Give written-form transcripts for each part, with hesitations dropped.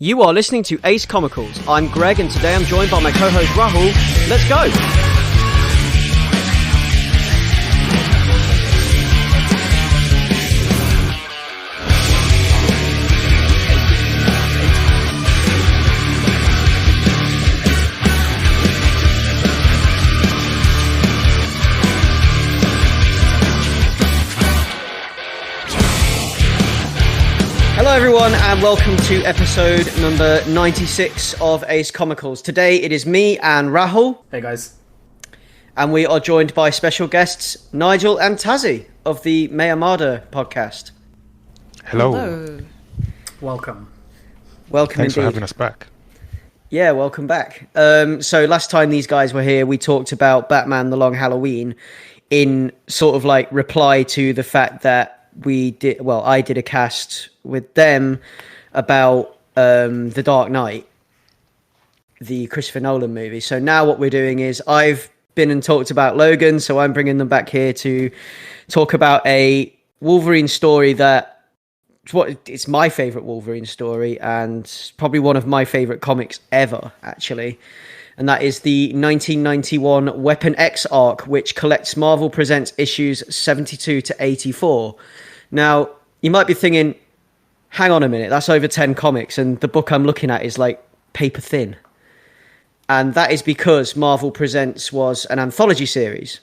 You are listening to Ace Comicals. I'm Greg, and today I'm joined by my co-host Rahul. Let's go! Hello everyone and welcome to episode number 96 of Ace Comicals. Today it is me and Rahul. Hey guys. And we are joined by special guests Nigel and Tazziii of the Mayamada podcast. Hello. Welcome. Welcome Thanks indeed. for having us back. Yeah, welcome back. So last time these guys were here, we talked about Batman: The Long Halloween in sort of like reply to the fact that I did a cast with them about The Dark Knight, the Christopher Nolan movie. So now what we're doing is I've been and talked about Logan, so I'm bringing them back here to talk about a Wolverine story it's my favourite Wolverine story and probably one of my favourite comics ever, actually. And that is the 1991 Weapon X arc, which collects Marvel Presents issues 72 to 84. Now, you might be thinking, hang on a minute, that's over 10 comics, and the book I'm looking at is like paper thin. And that is because Marvel Presents was an anthology series.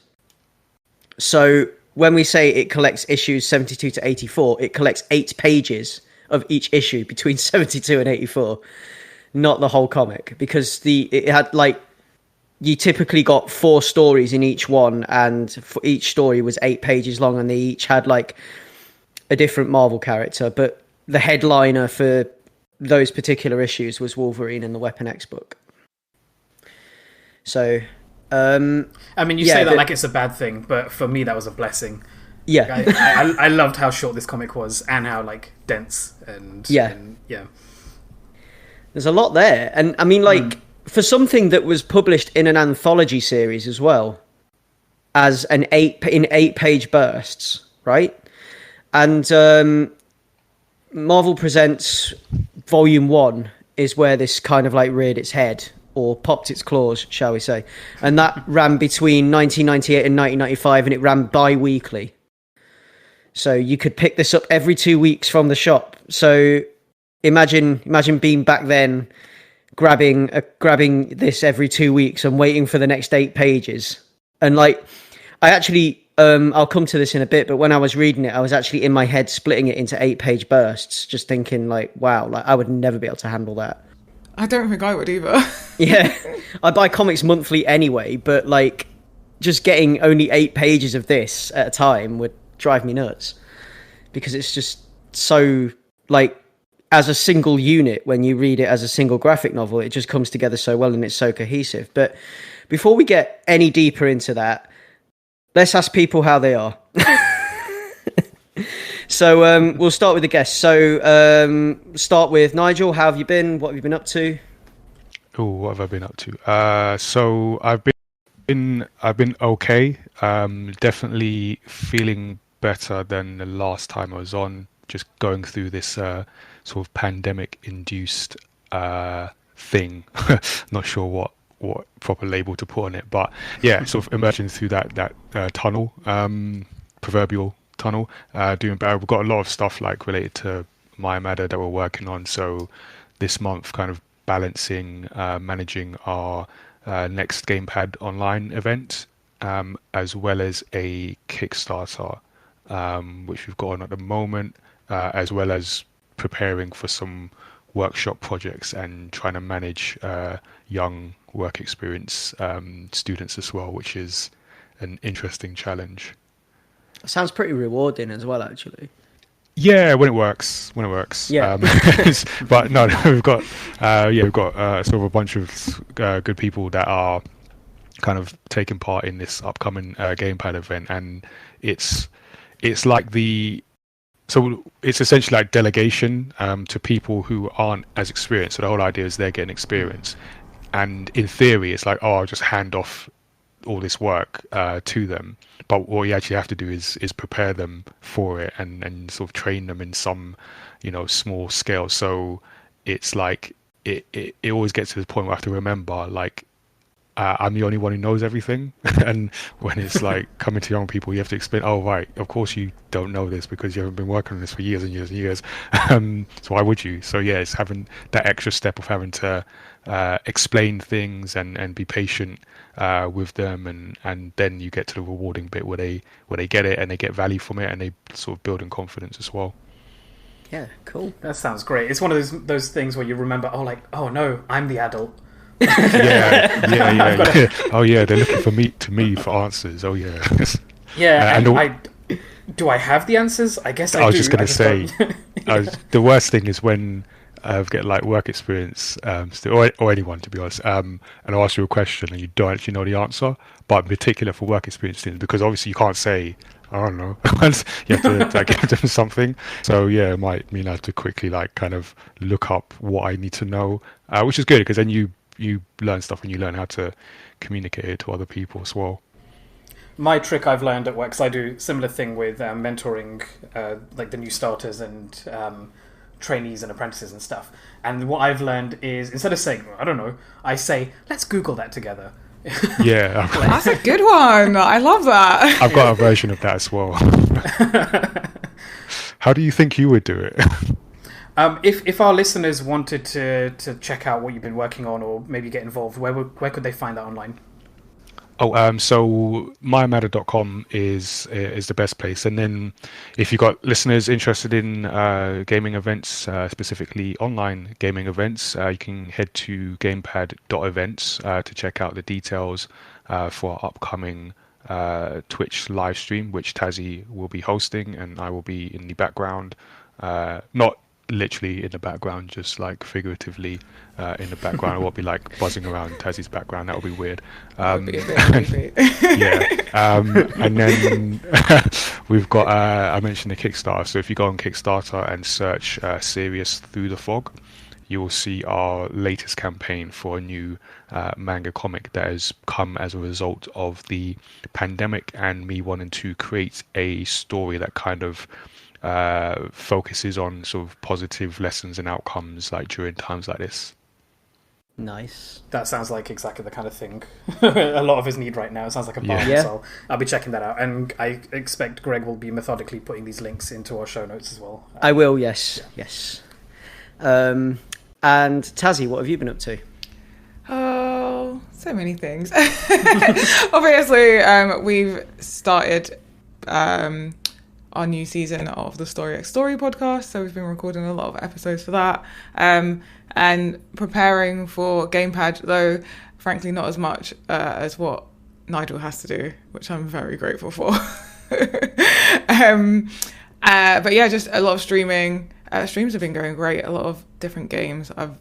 So when we say it collects issues 72 to 84, it collects 8 pages of each issue between 72 and 84. Not the whole comic, because it had like, you typically got 4 stories in each one, and for each story was 8 pages long, and they each had like a different Marvel character, but the headliner for those particular issues was Wolverine in the Weapon X book. So, I mean, you say that like it's a bad thing, but for me that was a blessing. Yeah, I loved how short this comic was and how like dense and yeah. There's a lot there, and I mean, like for something that was published in an anthology series as well, as an 8-page bursts, right? And Marvel Presents Volume 1 is where this kind of like reared its head, or popped its claws, shall we say. And that ran between 1998 and 1995, and it ran bi-weekly. So you could pick this up every 2 weeks from the shop. So imagine being back then, grabbing this every 2 weeks and waiting for the next 8 pages. And like, I actually... I'll come to this in a bit, but when I was reading it, I was actually in my head splitting it into 8-page bursts, just thinking like, wow, like I would never be able to handle that. I don't think I would either. Yeah, I buy comics monthly anyway, but like just getting only 8 pages of this at a time would drive me nuts, because it's just so like, as a single unit, when you read it as a single graphic novel, it just comes together so well and it's so cohesive. But before we get any deeper into that, let's ask people how they are. So we'll start with the guests. So start with Nigel. How have you been? What have you been up to? Oh, what have I been up to? So I've been okay. Definitely feeling better than the last time I was on. Just going through this sort of pandemic-induced thing. Not sure what proper label to put on it, but yeah, sort of emerging through that tunnel, proverbial tunnel, doing better. We've got a lot of stuff like related to Mayamada that we're working on, so this month kind of balancing managing our next Gamepad online event, as well as a Kickstarter which we've got on at the moment, as well as preparing for some workshop projects and trying to manage young work experience students as well, which is an interesting challenge. Sounds pretty rewarding as well, actually. Yeah, when it works. Yeah. But no, we've got sort of a bunch of good people that are kind of taking part in this upcoming Gamepad event, and it's like so it's essentially like delegation to people who aren't as experienced. So the whole idea is they're getting experience. And in theory, it's like, I'll just hand off all this work to them. But what you actually have to do is prepare them for it and sort of train them in some, small scale. So it's like it always gets to the point where I have to remember, like, I'm the only one who knows everything. And when it's like coming to young people, you have to explain, oh, right, of course you don't know this because you haven't been working on this for years and years and years. So why would you? So yeah, it's having that extra step of having to explain things and be patient with them, and then you get to the rewarding bit where they get it and they get value from it, and they sort of build in confidence as well. Yeah, cool. That sounds great. It's one of those things where you remember, oh no, I'm the adult. Yeah. Oh yeah, they're looking for me for answers. Oh yeah. Yeah, do I have the answers? I guess I do. I was just going to say, the worst thing is when I get like work experience, or anyone to be honest, and I'll ask you a question and you don't actually know the answer, but in particular for work experience students, because obviously you can't say, I don't know, you have to like, give them something. So yeah, it might mean I have to quickly like kind of look up what I need to know, which is good because then you learn stuff and you learn how to communicate it to other people as well. My trick I've learned at work, because I do similar thing with mentoring like the new starters and trainees and apprentices and stuff. And what I've learned is, instead of saying, I don't know, I say, let's Google that together. Yeah. That's a good one. I love that. I've got a version of that as well. How do you think you would do it? If our listeners wanted to check out what you've been working on or maybe get involved, where could they find that online? So Mayamada.com is the best place, and then if you've got listeners interested in gaming events, specifically online gaming events, you can head to gamepad.events to check out the details for our upcoming Twitch live stream, which Tazziii will be hosting, and I will be in the background, not literally in the background, just like figuratively in the background. I won't be like buzzing around Tazzii's background. That would be weird. That would be a bit creepy. Yeah. And then we've got I mentioned the Kickstarter. So if you go on Kickstarter and search Serious Through the Fog, you will see our latest campaign for a new manga comic that has come as a result of the pandemic and me wanting to create a story that kind of focuses on sort of positive lessons and outcomes like during times like this. Nice. That sounds like exactly the kind of thing a lot of us need right now. It sounds like a bomb, so I'll be checking that out. And I expect Greg will be methodically putting these links into our show notes as well. I will, yes. And Tazziii, what have you been up to? Oh, so many things. Obviously, we've started our new season of the Story X Story podcast, so we've been recording a lot of episodes for that, and preparing for Gamepad, though frankly not as much as what Nigel has to do, which I'm very grateful for. But yeah, just a lot of streaming. Streams have been going great, a lot of different games. I've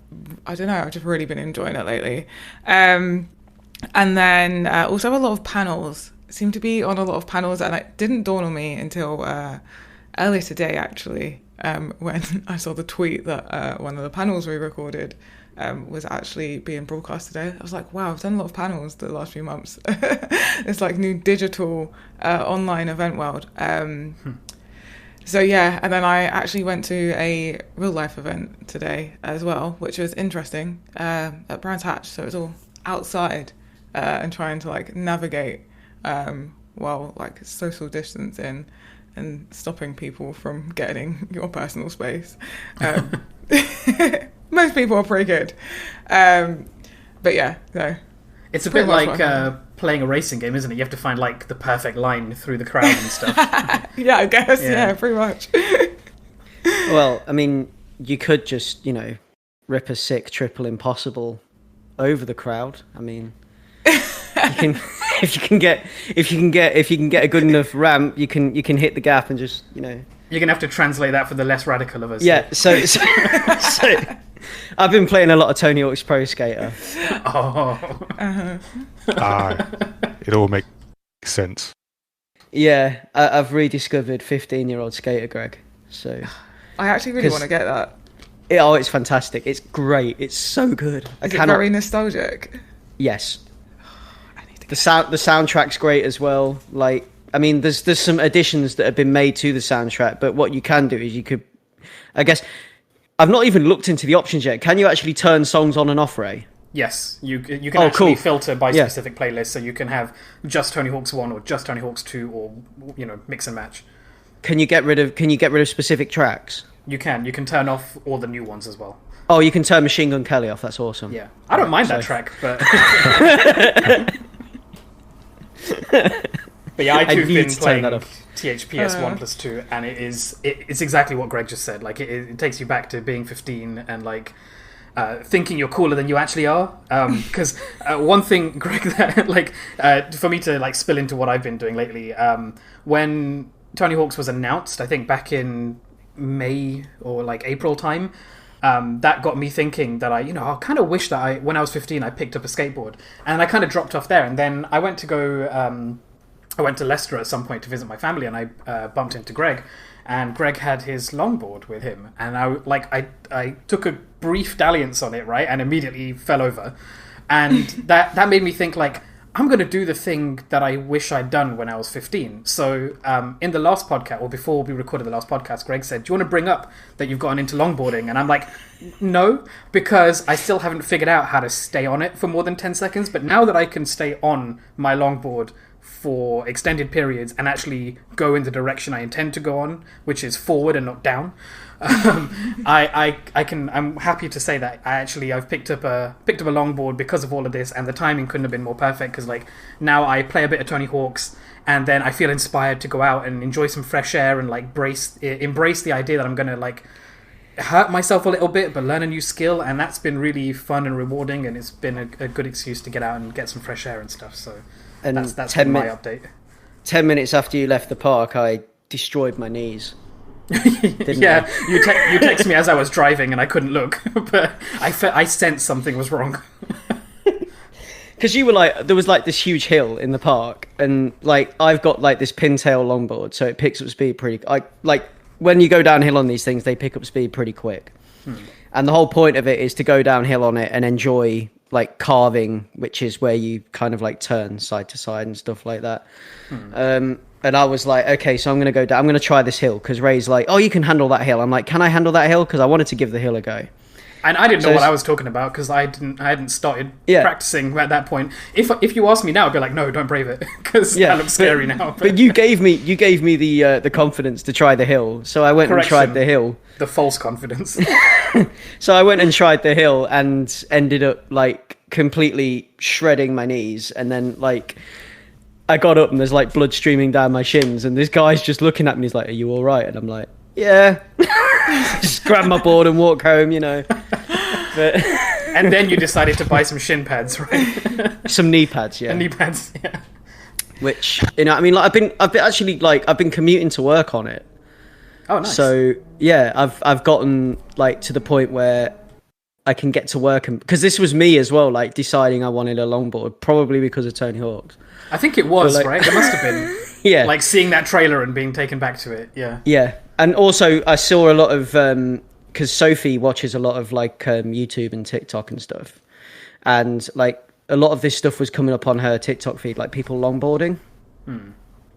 just really been enjoying it lately. And then also a lot of panels. Seem to be on a lot of panels, and it didn't dawn on me until earlier today, actually, when I saw the tweet that one of the panels we recorded was actually being broadcast today. I was like, wow, I've done a lot of panels the last few months. It's like new digital online event world. So yeah, and then I actually went to a real life event today as well, which was interesting, at Brands Hatch. So it was all outside and trying to like navigate while like social distancing and stopping people from getting your personal space. Most people are pretty good. But yeah, so it's a bit like playing a racing game, isn't it? You have to find like the perfect line through the crowd and stuff. Yeah, I guess. Yeah, pretty much. Well, I mean, you could just, rip a sick triple impossible over the crowd. I mean, you can if you can get a good enough ramp, you can hit the gap and just, You're gonna have to translate that for the less radical of us. Yeah, so I've been playing a lot of Tony Hawk's Pro Skater. Oh. It all makes sense. Yeah, I've rediscovered 15-year-old Skater Greg. So I actually really want to get that. It's fantastic. It's great. It's so good. Is it very nostalgic? Yes. The soundtrack's great as well. Like, I mean, there's some additions that have been made to the soundtrack, but what you can do is you could, I guess, I've not even looked into the options yet. Can you actually turn songs on and off, Ray? Yes, you can Oh, actually cool. filter by Yeah. specific playlists, so you can have just Tony Hawk's 1 or just Tony Hawk's 2, or mix and match. Can you get rid of specific tracks? You can turn off all the new ones as well. Oh, you can turn Machine Gun Kelly off. That's awesome. Yeah, I don't mind that so- track, but but yeah, I I too have need been to turn playing that off. THPS 1+2, and it's exactly what Greg just said. Like it takes you back to being 15 and like thinking you're cooler than you actually are. Because one thing, Greg, that for me to like spill into what I've been doing lately, when Tony Hawk's was announced, I think back in May or like April time. That got me thinking that I kind of wish that when I was 15, I picked up a skateboard, and I kind of dropped off there. And then I went to Leicester at some point to visit my family, and I bumped into Greg, and Greg had his longboard with him, and I took a brief dalliance on it, right, and immediately fell over, and that made me think like, I'm going to do the thing that I wish I'd done when I was 15. So in the last podcast, or before we recorded the last podcast, Greg said, do you want to bring up that you've gotten into longboarding? And I'm like, no, because I still haven't figured out how to stay on it for more than 10 seconds. But now that I can stay on my longboard for extended periods and actually go in the direction I intend to go on, which is forward and not down, I'm happy to say that I've picked up a longboard because of all of this, and the timing couldn't have been more perfect, because like now I play a bit of Tony Hawk's, and then I feel inspired to go out and enjoy some fresh air and like embrace the idea that I'm gonna like hurt myself a little bit but learn a new skill, and that's been really fun and rewarding, and it's been a good excuse to get out and get some fresh air and stuff. So And that's been my update. 10 minutes after you left the park, I destroyed my knees. Yeah, you text me as I was driving and I couldn't look, but I sensed something was wrong. Because you were like, there was like this huge hill in the park, and like I've got like this pintail longboard, so it picks up speed pretty. Like when you go downhill on these things, they pick up speed pretty quick. And the whole point of it is to go downhill on it and enjoy like carving, which is where you kind of like turn side to side and stuff like that. And I was like, okay, so I'm going to go down. I'm going to try this hill, because Ray's like, oh, you can handle that hill. I'm like, can I handle that hill? Because I wanted to give the hill a go. And I didn't know what I was talking about, because I hadn't started practicing at that point. If you ask me now, I'd be like, no, don't brave it, because that looks scary now. But you gave me the confidence to try the hill, so I went and tried the hill. The false confidence. So I went and tried the hill and ended up like completely shredding my knees, and then like I got up and there's like blood streaming down my shins, and this guy's just looking at me. He's like, "Are you all right?" And I'm like, "Yeah." Just grab my board and walk home, But and then you decided to buy some shin pads, right? Some knee pads, yeah. And knee pads, yeah. Which I mean, like I've been commuting to work on it. Oh, nice. So yeah, I've gotten like to the point where I can get to work, and because this was me as well, like deciding I wanted a longboard, probably because of Tony Hawk's. I think it was, right? It must have been. Yeah. Like seeing that trailer and being taken back to it. Yeah. Yeah. And also I saw a lot of, because Sophie watches a lot of like YouTube and TikTok and stuff. And like a lot of this stuff was coming up on her TikTok feed, like people longboarding.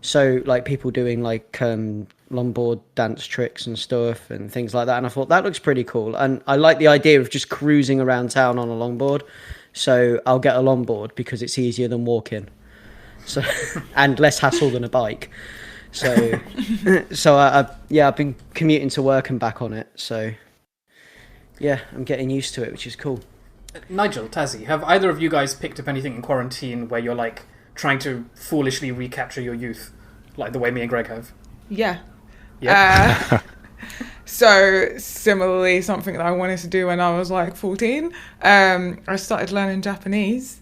So like people doing like longboard dance tricks and stuff and things like that. And I thought that looks pretty cool. And I like the idea of just cruising around town on a longboard. So I'll get a longboard because it's easier than walking. So, and less hassle than a bike. So, I've been commuting to work and back on it. So, yeah, I'm getting used to it, which is cool. Nigel, Tazziii, have either of you guys picked up anything in quarantine where you're like trying to foolishly recapture your youth, like the way me and Greg have? Yeah. Yeah. So similarly, something that I wanted to do when I was like 14, I started learning Japanese.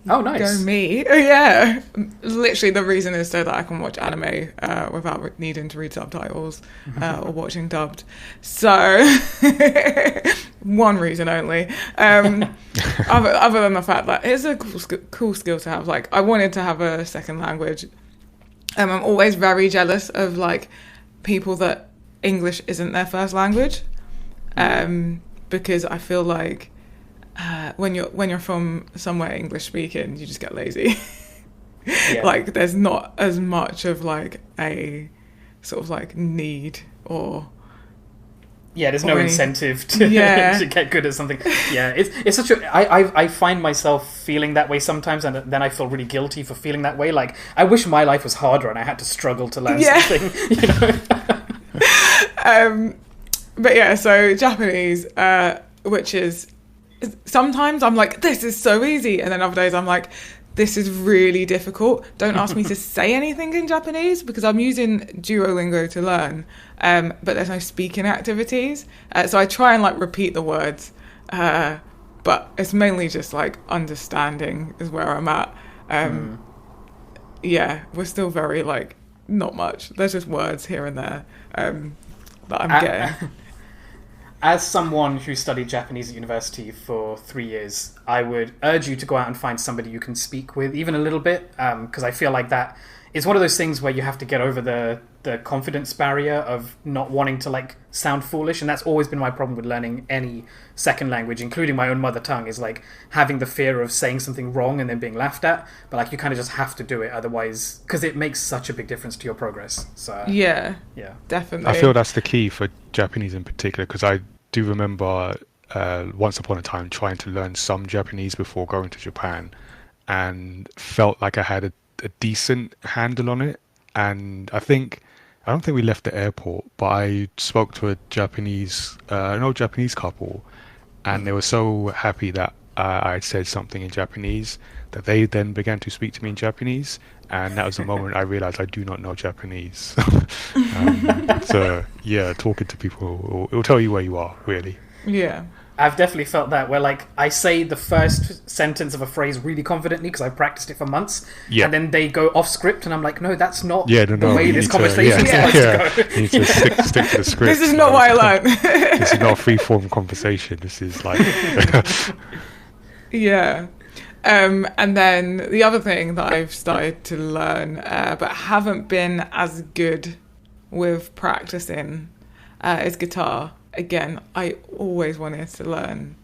Oh, nice. Go me. Yeah. Literally the reason is so that I can watch anime without needing to read subtitles or watching dubbed. So, one reason only. Other than the fact that it's a cool skill to have. Like, I wanted to have a second language. I'm always very jealous of, like, people that English isn't their first language. Because I feel like when you're from somewhere English speaking, you just get lazy. Yeah. Like there's not as much of like a sort of like need or there's no Or any- incentive to Yeah. to get good at something. Yeah, it's such a. I find myself feeling that way sometimes, and then I feel really guilty for feeling that way. Like, I wish my life was harder and I had to struggle to learn Yeah. something. You know. But yeah, so Japanese, which is sometimes I'm like, this is so easy, and then other days I'm like, this is really difficult. Don't ask me to say anything in Japanese because I'm using Duolingo to learn, but there's no speaking activities. So I try and like repeat the words, but it's mainly just like understanding is where I'm at. Yeah, we're still very like not much. There's just words here and there that I'm getting. As someone who studied Japanese at university for 3 years, I would urge you to go out and find somebody you can speak with, even a little bit, because I feel like that is one of those things where you have to get over the confidence barrier of not wanting to like sound foolish, and that's always been my problem with learning any second language, including my own mother tongue, is like having the fear of saying something wrong and then being laughed at. But like you kind of just have to do it, otherwise, because it makes such a big difference to your progress. So Yeah, yeah. definitely. I feel that's the key for Japanese in particular, because I do remember once upon a time trying to learn some Japanese before going to Japan, and felt like I had a decent handle on it. And I don't think we left the airport, but I spoke to an old Japanese couple, and they were so happy that I had said something in Japanese that they then began to speak to me in Japanese, and that was the moment I realized I do not know Japanese. So yeah, talking to people, it'll tell you where you are, really. Yeah. I've definitely felt that, where like I say the first sentence of a phrase really confidently because I've practiced it for months, and then they go off script, and I'm like, no, that's not the way this conversation is supposed to go. You need to stick to the script. This is not what I learned. This is not a free-form conversation. This is like... Yeah. And then the other thing that I've started to learn, but haven't been as good with practicing, is guitar. Again, I always wanted to learn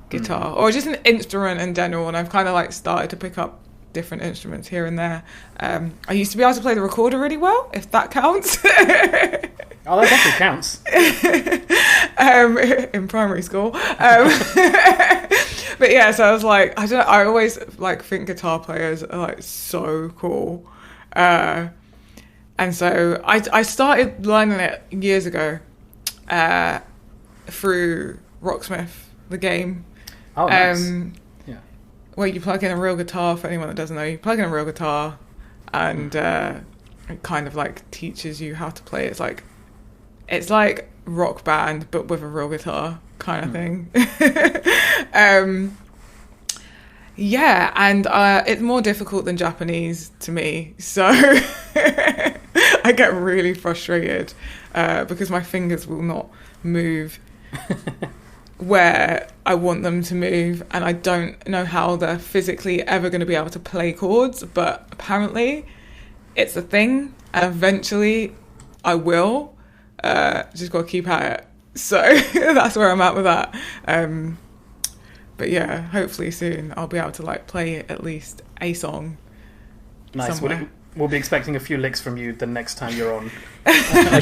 guitar, or just an instrument in general, and I've kind of like started to pick up different instruments here and there. I used to be able to play the recorder really well, if that counts. Oh, that definitely counts. In primary school. But yeah, so I was like, I don't know, I always like think guitar players are like so cool. And so I started learning it years ago through Rocksmith, the game. Oh, nice. Yeah. Where you plug in a real guitar, for anyone that doesn't know, you plug in a real guitar and it kind of like teaches you how to play. It's like Rock Band, but with a real guitar kind of thing. Yeah, and it's more difficult than Japanese to me, so I get really frustrated because my fingers will not move where I want them to move, and I don't know how they're physically ever going to be able to play chords, but apparently it's a thing, and eventually I will. Just got to keep at it. So that's where I'm at with that. But yeah, hopefully soon I'll be able to like play at least a song. Nice. Somewhere. We'll be expecting a few licks from you the next time you're on. We're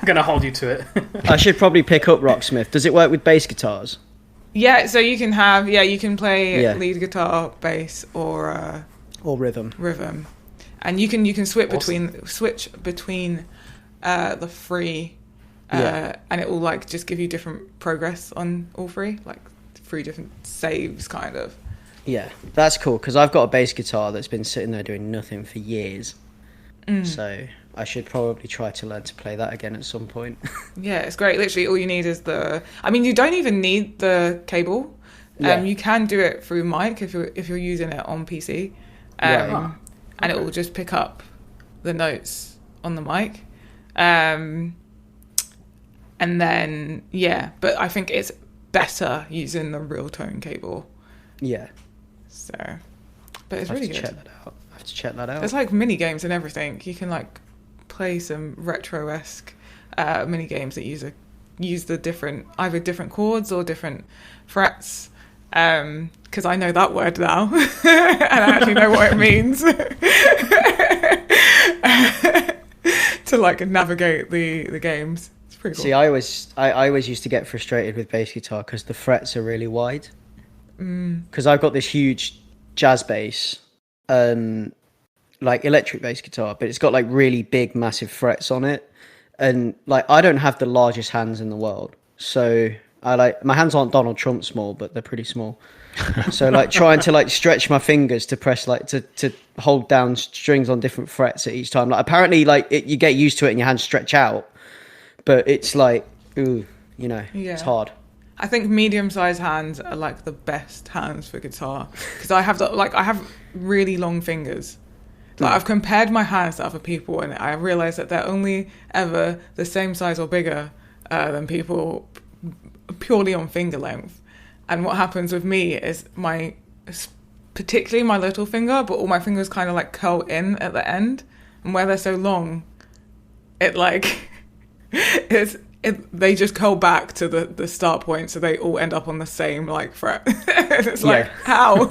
going to hold you to it. I should probably pick up Rocksmith. Does it work with bass guitars? Yeah, so you can play lead guitar, bass, or rhythm. And you can switch Awesome. between the three, and it will like just give you different progress on all three, like 3 different saves, kind of. Yeah, that's cool, because I've got a bass guitar that's been sitting there doing nothing for years. So I should probably try to learn to play that again at some point. Yeah, it's great. Literally, all you need is you don't even need the cable. You can do it through mic if you're using it on PC, and it will just pick up the notes on the mic. And then but I think it's better using the real tone cable. Yeah. So, but it's really good. I have to check that out. There's like mini games and everything. You can like play some retro-esque mini games that use the either different chords or different frets. Because I know that word now, and I actually know what it means to like navigate the games. It's pretty cool. See, I always used to get frustrated with bass guitar because the frets are really wide. Because I've got this huge jazz bass, like electric bass guitar, but it's got like really big, massive frets on it, and like I don't have the largest hands in the world, so my hands aren't Donald Trump small, but they're pretty small. So like trying to like stretch my fingers to press like to hold down strings on different frets at each time. Like apparently like you get used to it and your hands stretch out, but it's like it's hard. I think medium-sized hands are like the best hands for guitar because I have really long fingers. Like I've compared my hands to other people and I realized that they're only ever the same size or bigger than people purely on finger length. And what happens with me is particularly my little finger, but all my fingers kind of like curl in at the end, and where they're so long, it like they just curl back to the start point, so they all end up on the same like fret. It's like how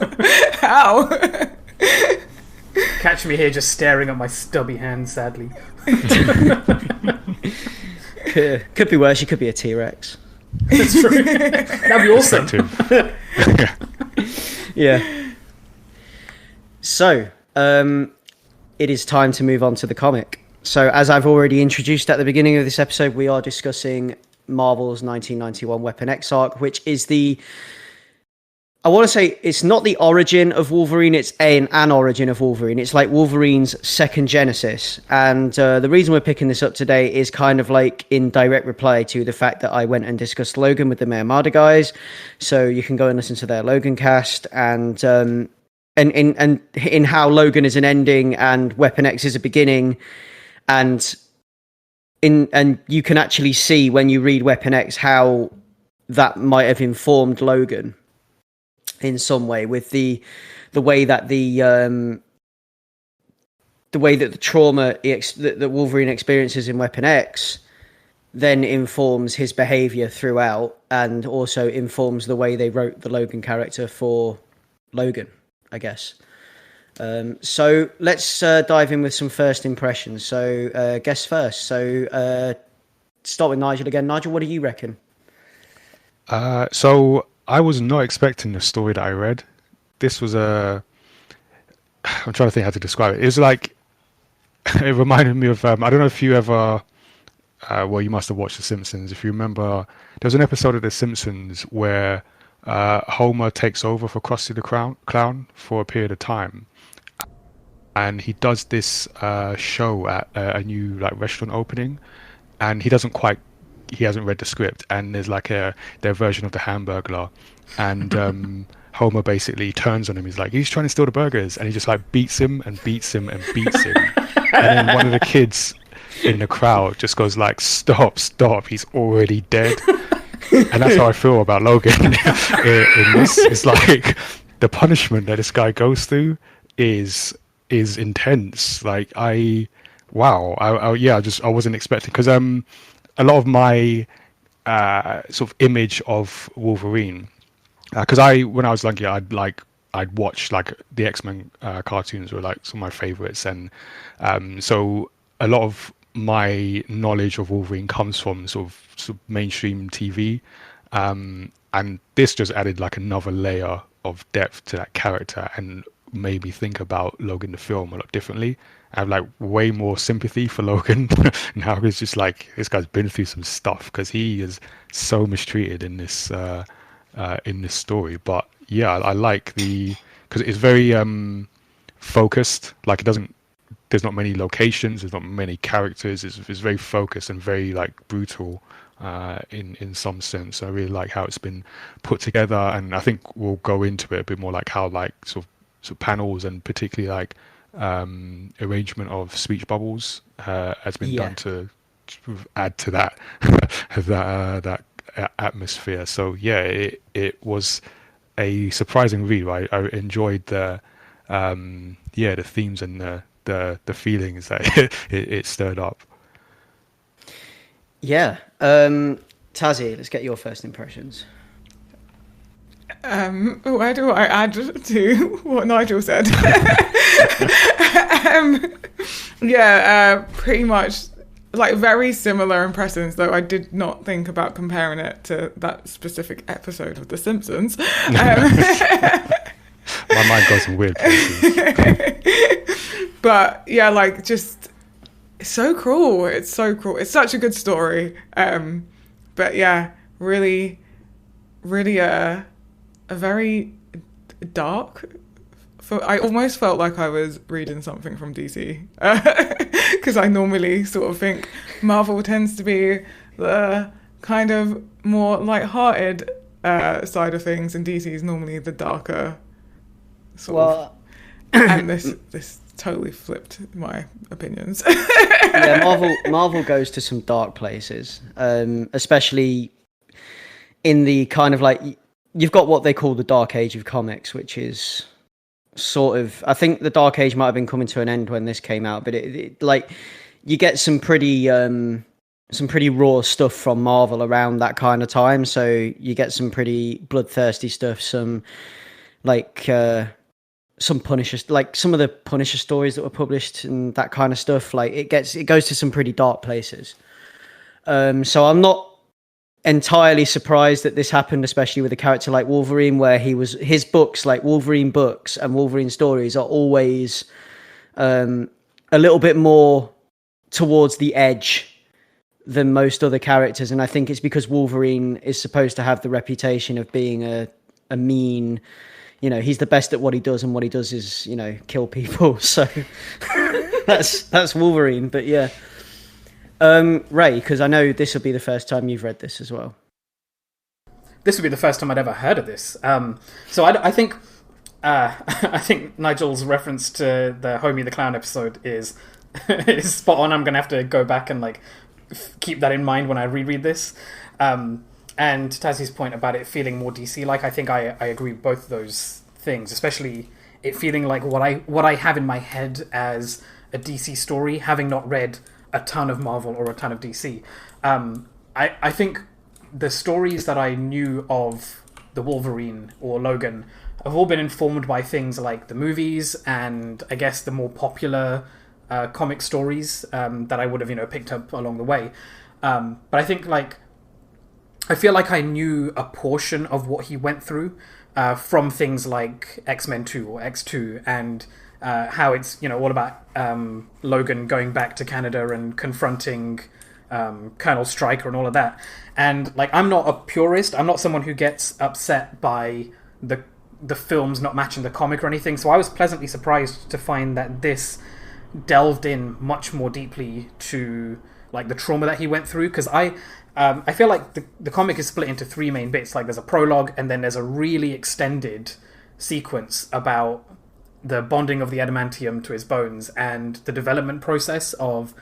Catch me here just staring at my stubby hand sadly. Could be worse. You could be a T-Rex. That's true. That'd be awesome. Yeah. So it is time to move on to the comic. So as I've already introduced at the beginning of this episode, we are discussing Marvel's 1991 Weapon X arc, which is I want to say it's not the origin of Wolverine, it's an origin of Wolverine. It's like Wolverine's second genesis. And the reason we're picking this up today is kind of like in direct reply to the fact that I went and discussed Logan with the Mayamada guys. So you can go and listen to their Logan cast and in how Logan is an ending and Weapon X is a beginning. And you can actually see when you read Weapon X how that might have informed Logan in some way, with the way that the trauma that Wolverine experiences in Weapon X then informs his behavior throughout, and also informs the way they wrote the Logan character for Logan, I guess. So let's dive in with some first impressions. So guess first. So start with Nigel again. Nigel, what do you reckon? So I was not expecting the story that I read. This was I'm trying to think how to describe it. It was like, it reminded me of, I don't know if you ever, well, you must have watched The Simpsons. If you remember, there was an episode of The Simpsons where Homer takes over for Krusty the Clown for a period of time. And he does this show at a new like restaurant opening, and he hasn't read the script, and there's like their version of the Hamburglar, and Homer basically turns on him. He's like, he's trying to steal the burgers, and he just like beats him and beats him and beats him. And then one of the kids in the crowd just goes like, stop, he's already dead. And that's how I feel about Logan in this. It's like the punishment that this guy goes through is intense. Like I wasn't expecting, because a lot of my sort of image of Wolverine, because when I was younger, I'd watch like the X-Men cartoons were like some of my favorites, and so a lot of my knowledge of Wolverine comes from sort of mainstream TV, and this just added like another layer of depth to that character and made me think about Logan the film a lot differently. I have like way more sympathy for Logan now. It's just like, this guy's been through some stuff, because he is so mistreated in this story. But yeah, I like because it's very focused. Like there's not many locations, there's not many characters. It's very focused and very like brutal in some sense. I really like how it's been put together, and I think we'll go into it a bit more, like how like sort of panels, and particularly like arrangement of speech bubbles has been done to add to that that atmosphere. So yeah, it was a surprising read. Right? I enjoyed the themes and the feelings that it stirred up. Yeah. Tazziii, let's get your first impressions. Where do I add to what Nigel said? Pretty much like very similar impressions, though I did not think about comparing it to that specific episode of The Simpsons. My mind goes in weird places. But yeah, like just it's so cruel. It's so cruel. It's such a good story. But yeah, really, really a very dark. I almost felt like I was reading something from DC because I normally sort of think Marvel tends to be the kind of more light-hearted side of things, and DC is normally the darker sort of. And this totally flipped my opinions. Yeah, Marvel goes to some dark places, especially in the kind of like you've got what they call the Dark Age of comics, which is sort of, I think the Dark Age might have been coming to an end when this came out, but it like you get some pretty raw stuff from Marvel around that kind of time. So you get some pretty bloodthirsty stuff, some like some Punisher, like some of the Punisher stories that were published and that kind of stuff. Like it goes to some pretty dark places. So I'm not entirely surprised that this happened, especially with a character like Wolverine, where his books, like Wolverine books and Wolverine stories, are always a little bit more towards the edge than most other characters. And I think it's because Wolverine is supposed to have the reputation of being a mean, he's the best at what he does, and what he does is, kill people. So that's Wolverine. But yeah. Ray, because I know this will be the first time you've read this as well. This would be the first time I'd ever heard of this. So I think I think Nigel's reference to the Homie the Clown episode is spot on. I'm gonna have to go back and like keep that in mind when I reread this. And Tazzii's point about it feeling more DC-like, I think I agree with both of those things, especially it feeling like what I have in my head as a DC story, having not read a ton of Marvel or a ton of DC. I think the stories that I knew of the Wolverine or Logan have all been informed by things like the movies and I guess the more popular comic stories that I would have picked up along the way. But I think I feel like I knew a portion of what he went through from things like X-Men 2 or X2 and how it's all about Logan going back to Canada and confronting Colonel Stryker and all of that. And I'm not a purist. I'm not someone who gets upset by the films not matching the comic or anything. So I was pleasantly surprised to find that this delved in much more deeply to the trauma that he went through. Because I feel like the comic is split into three main bits. There's a prologue, and then there's a really extended sequence about the bonding of the adamantium to his bones and the development process of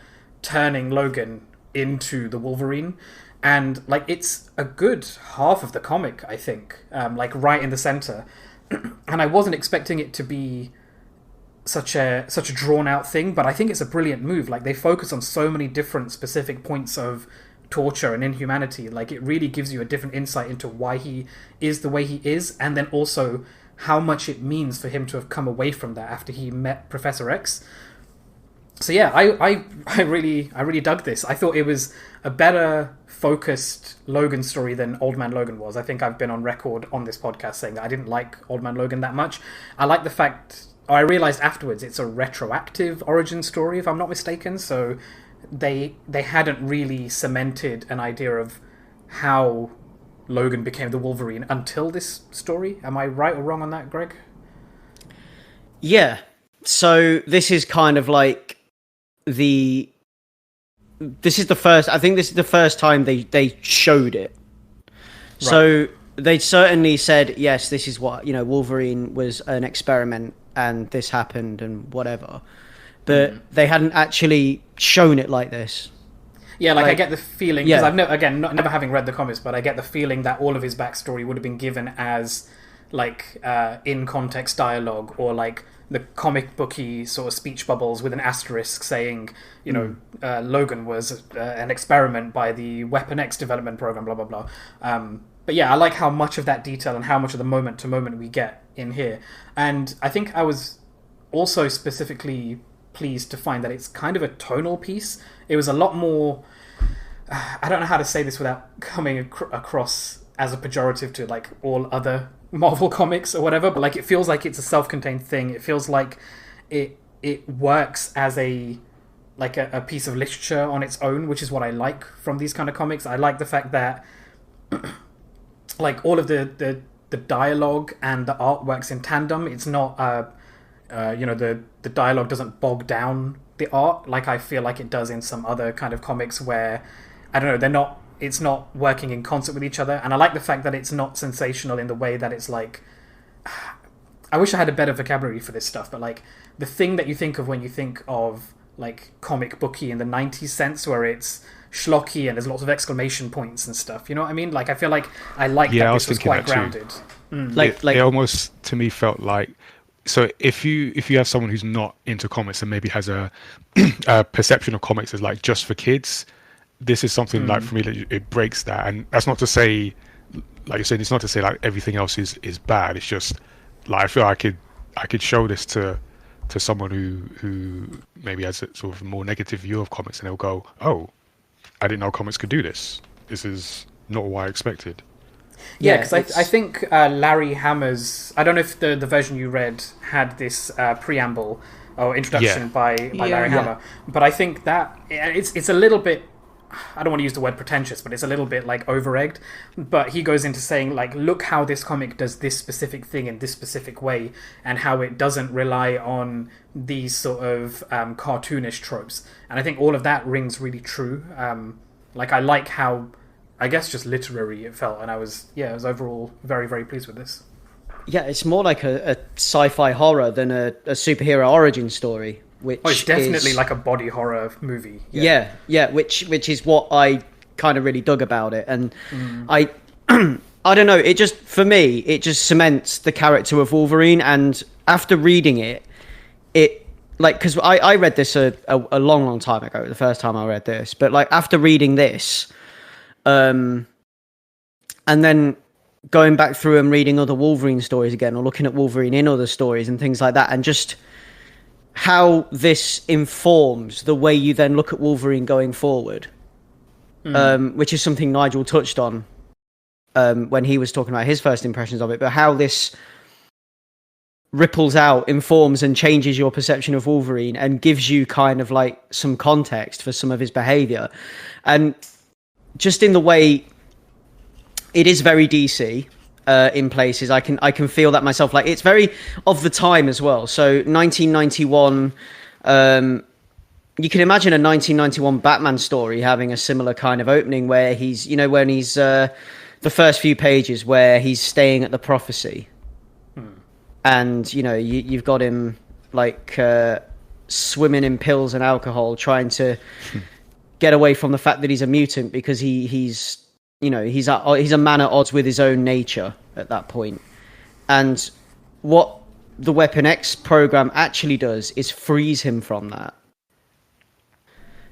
turning Logan into the Wolverine. And it's a good half of the comic, I think, right in the center. And I wasn't expecting it to be such a drawn out thing, but I think it's a brilliant move. They focus on so many different specific points of torture and inhumanity. It really gives you a different insight into why he is the way he is, and then also how much it means for him to have come away from that after he met Professor X. So yeah, I really dug this. I thought it was a better focused Logan story than Old Man Logan was. I think I've been on record on this podcast saying that I didn't like Old Man Logan that much. I like the fact, I realized afterwards it's a retroactive origin story, if I'm not mistaken. So they hadn't really cemented an idea of how Logan became the Wolverine until this story. Am I right or wrong on that, Greg? Yeah. So this is kind of this is the first time they showed it. Right. So they certainly said, yes, this is what, Wolverine was an experiment and this happened and whatever. But they hadn't actually shown it like this. Yeah, I get the feeling, because I've never having read the comics, but I get the feeling that all of his backstory would have been given as in context dialogue, or the comic booky sort of speech bubbles with an asterisk saying, Logan was an experiment by the Weapon X development program, blah blah blah. But yeah, I like how much of that detail and how much of the moment to moment we get in here. And I think I was also specifically pleased to find that it's kind of a tonal piece. It was a lot more. I don't know how to say this without coming across as a pejorative to like all other Marvel comics or whatever, but like it feels like it's a self-contained thing. It feels like it works as a piece of literature on its own, which is what I like from these kind of comics. I like the fact that like all of the dialogue and the art works in tandem. It's not the dialogue doesn't bog down the art like I feel like it does in some other kind of comics where I don't know, it's not working in concert with each other. And I like the fact that it's not sensational in the way that it's like, I wish I had a better vocabulary for this stuff, but like the thing that you think of when you think of like comic booky in the 90s sense, where it's schlocky and there's lots of exclamation points and stuff, you know what I mean? Like I feel like I like that this was quite grounded. It almost to me felt like, so if you have someone who's not into comics and maybe has a perception of comics as like just for kids, this is something like for me that it breaks that. And that's not to say, like you said, it's not to say like everything else is bad. It's just like I feel I could show this to someone who maybe has a sort of more negative view of comics, and they'll go, "Oh, I didn't know comics could do this. This is not what I expected." Yeah, because I think Larry Hammer's... I don't know if the version you read had this preamble or introduction by Larry Hammer, but I think that it's a little bit... I don't want to use the word pretentious, but it's a little bit like over-egged. But he goes into saying, like, look how this comic does this specific thing in this specific way, and how it doesn't rely on these sort of cartoonish tropes. And I think all of that rings really true. Like, I like how, I guess, just literary it felt, and I was overall very, very pleased with this. Yeah, it's more like a sci-fi horror than a superhero origin story. Which it's definitely like a body horror movie. Yeah, which is what I kind of really dug about it, and I don't know. It just, for me, it just cements the character of Wolverine. And after reading it like, because I read this a long time ago, the first time I read this, but like after reading this, and then going back through and reading other Wolverine stories again, or looking at Wolverine in other stories and things like that, and just how this informs the way you then look at Wolverine going forward, which is something Nigel touched on when he was talking about his first impressions of it, but how this ripples out, informs and changes your perception of Wolverine and gives you kind of like some context for some of his behavior. And just in the way it is very DC, in places, I can feel that myself. Like, it's very of the time as well. So 1991, you can imagine a 1991 Batman story having a similar kind of opening where he's, when he's the first few pages where he's staying at the Prophecy, and you've got him like swimming in pills and alcohol, trying to get away from the fact that he's a mutant, because he's a man at odds with his own nature at that point. And what the Weapon X program actually does is frees him from that.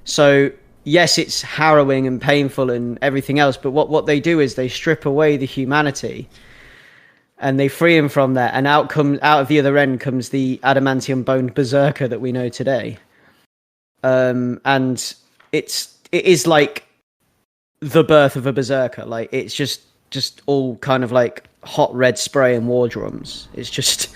So yes, it's harrowing and painful and everything else, but what they do is they strip away the humanity and they free him from that, and out of the other end comes the adamantium boned berserker that we know today. And it is like the birth of a berserker. Like, it's just all kind of like hot red spray and war drums. It's just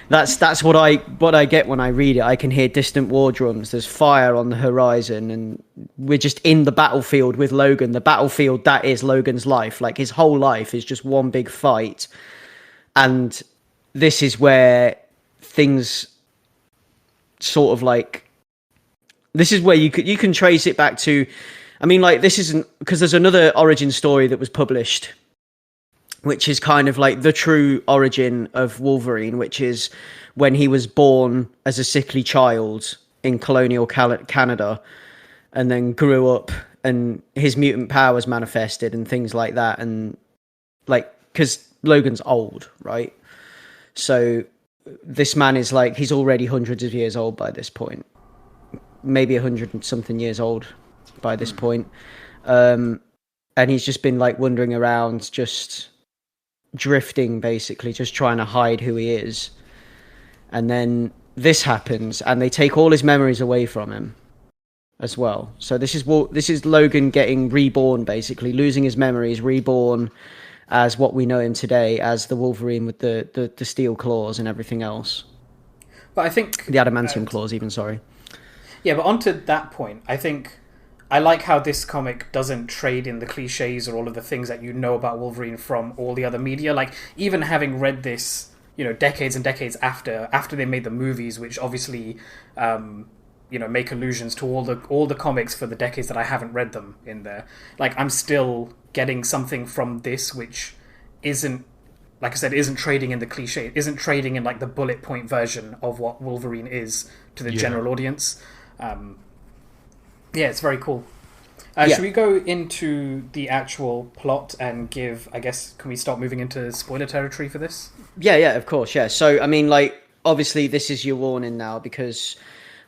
that's what I get when I read it. I can hear distant war drums. There's fire on the horizon, and we're just in the battlefield with Logan. The battlefield that is Logan's life. Like, his whole life is just one big fight. And this is where things sort of like, this is where you can trace it back to. I mean, like, this isn't, because there's another origin story that was published, which is kind of like the true origin of Wolverine, which is when he was born as a sickly child in colonial Canada, and then grew up and his mutant powers manifested and things like that. And like, because Logan's old, right? So this man is like, he's already hundreds of years old by this point, maybe 100 and something years old by this point. And he's just been like wandering around, just drifting, basically just trying to hide who he is. And then this happens, and they take all his memories away from him as well. So this is Logan getting reborn, basically losing his memories, reborn as what we know him today as the Wolverine with the steel claws and everything else. But I think the adamantium claws, even, sorry. Yeah, but onto that point, I think I like how this comic doesn't trade in the cliches or all of the things that you know about Wolverine from all the other media. Like, even having read this, decades and decades after they made the movies, which obviously, make allusions to all the comics for the decades that I haven't read them in there. Like, I'm still getting something from this which isn't, like I said, isn't trading in the cliche, isn't trading in like the bullet point version of what Wolverine is to the general audience. It's very cool. Should we go into the actual plot and give, I guess, can we start moving into spoiler territory for this? Yeah, of course, yeah. So, I mean, like, obviously this is your warning now, because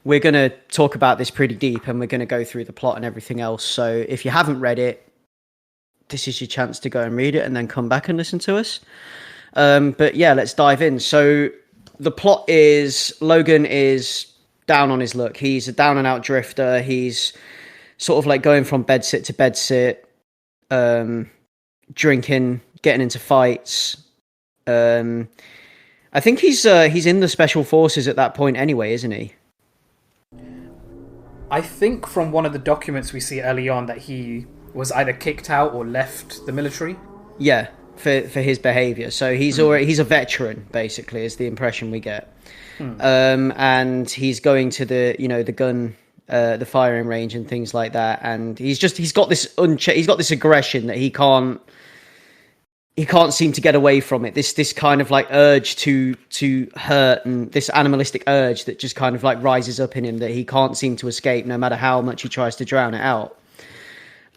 we're going to talk about this pretty deep and we're going to go through the plot and everything else. So if you haven't read it, this is your chance to go and read it and then come back and listen to us. But yeah, let's dive in. So the plot is Logan is down on his luck. He's a down and out drifter. He's sort of like going from bedsit to bedsit, drinking, getting into fights. I think he's in the special forces at that point anyway, isn't he? I think from one of the documents we see early on that he was either kicked out or left the military. Yeah, for his behaviour. So he's a veteran, basically, is the impression we get. And he's going to the gun, the firing range and things like that. And he's got this aggression that he can't seem to get away from it. This kind of like urge to hurt, and this animalistic urge that just kind of like rises up in him that he can't seem to escape, no matter how much he tries to drown it out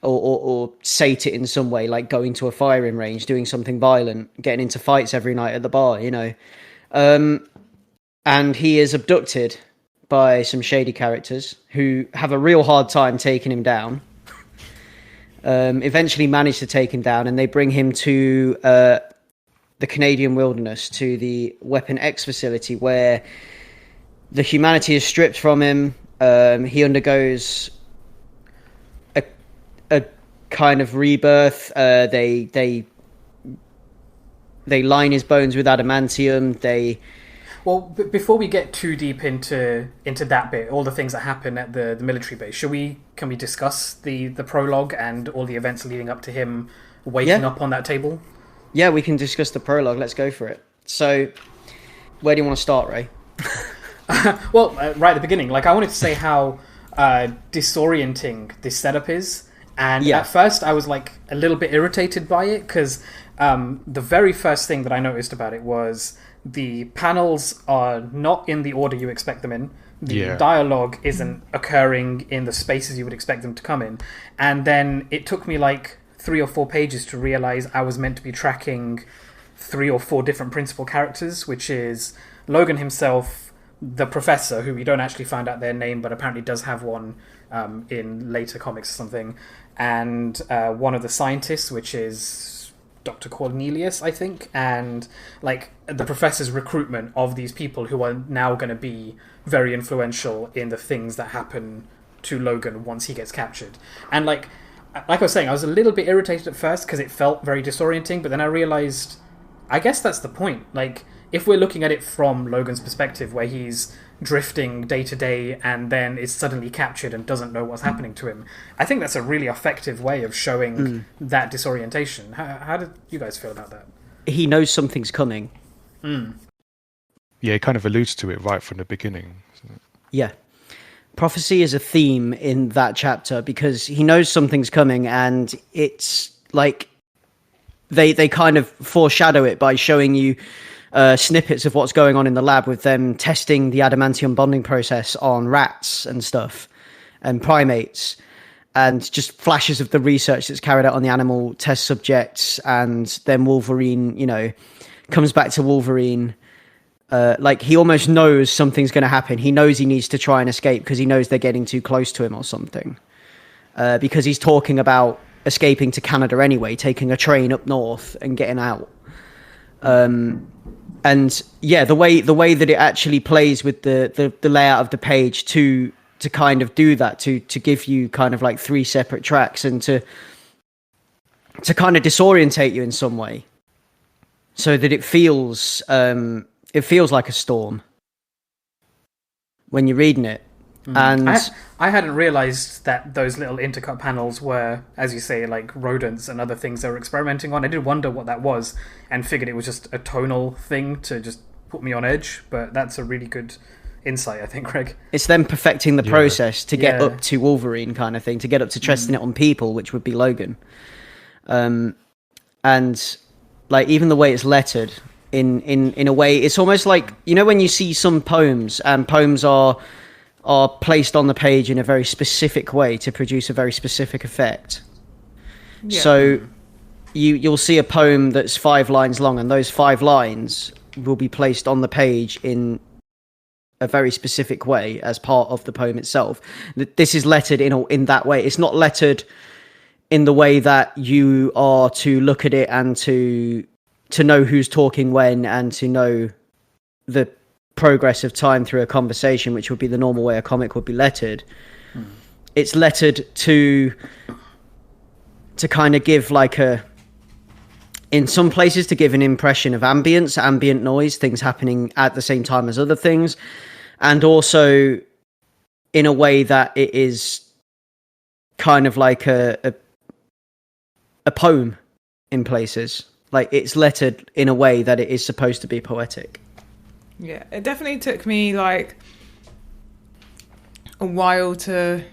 or sate it in some way, like going to a firing range, doing something violent, getting into fights every night at the bar, and he is abducted by some shady characters who have a real hard time taking him down. Eventually manage to take him down, and they bring him to the Canadian wilderness, to the Weapon X facility, where the humanity is stripped from him. He undergoes a kind of rebirth. They line his bones with adamantium. Well, before we get too deep into that bit, all the things that happen at the military base, can we discuss the prologue and all the events leading up to him waking up on that table? Yeah, we can discuss the prologue. Let's go for it. So, where do you want to start, Ray? Well, right at the beginning. Like, I wanted to say how disorienting this setup is. And at first, I was like a little bit irritated by it, because the very first thing that I noticed about it was the panels are not in the order you expect them in. The dialogue isn't occurring in the spaces you would expect them to come in. And then it took me like 3 or 4 pages to realize I was meant to be tracking 3 or 4 different principal characters, which is Logan himself, the professor, who we don't actually find out their name, but apparently does have one in later comics or something, and one of the scientists, which is Dr. Cornelius, I think, and like the professor's recruitment of these people who are now going to be very influential in the things that happen to Logan once he gets captured. And like I was saying, I was a little bit irritated at first because it felt very disorienting, but then I realized, I guess that's the point. Like, if we're looking at it from Logan's perspective, where he's drifting day to day and then is suddenly captured and doesn't know what's happening to him, I think that's a really effective way of showing that disorientation. How did you guys feel about that? He knows something's coming. Yeah, he kind of alludes to it right from the beginning. Yeah. Prophecy is a theme in that chapter because he knows something's coming, and it's like they kind of foreshadow it by showing you snippets of what's going on in the lab with them testing the adamantium bonding process on rats and stuff and primates, and just flashes of the research that's carried out on the animal test subjects. And then Wolverine, comes back to Wolverine. Like, he almost knows something's going to happen. He knows he needs to try and escape because he knows they're getting too close to him or something. Because he's talking about escaping to Canada anyway, taking a train up north and getting out. And yeah, the way that it actually plays with the layout of the page to kind of do that, to give you kind of like 3 separate tracks, and to kind of disorientate you in some way, so that it feels like a storm when you're reading it. And I hadn't realized that those little intercut panels were, as you say, like rodents and other things they were experimenting on. I did wonder what that was, and figured it was just a tonal thing to just put me on edge. But that's a really good insight, I think, Greg. It's them perfecting the process to get up to Wolverine kind of thing, to get up to testing it on people, which would be Logan. And like even the way it's lettered in a way, it's almost like, you know, when you see some poems, and poems are placed on the page in a very specific way to produce a very specific effect. Yeah. So you'll see a poem that's 5 lines long, and those 5 lines will be placed on the page in a very specific way as part of the poem itself. This is lettered in that way. It's not lettered in the way that you are to look at it and to know who's talking when, and to know the progress of time through a conversation, which would be the normal way a comic would be lettered. It's lettered to kind of give like in some places to give an impression of ambient noise, things happening at the same time as other things, and also in a way that it is kind of like a poem in places. Like it's lettered in a way that it is supposed to be poetic. Yeah, it definitely took me like a while to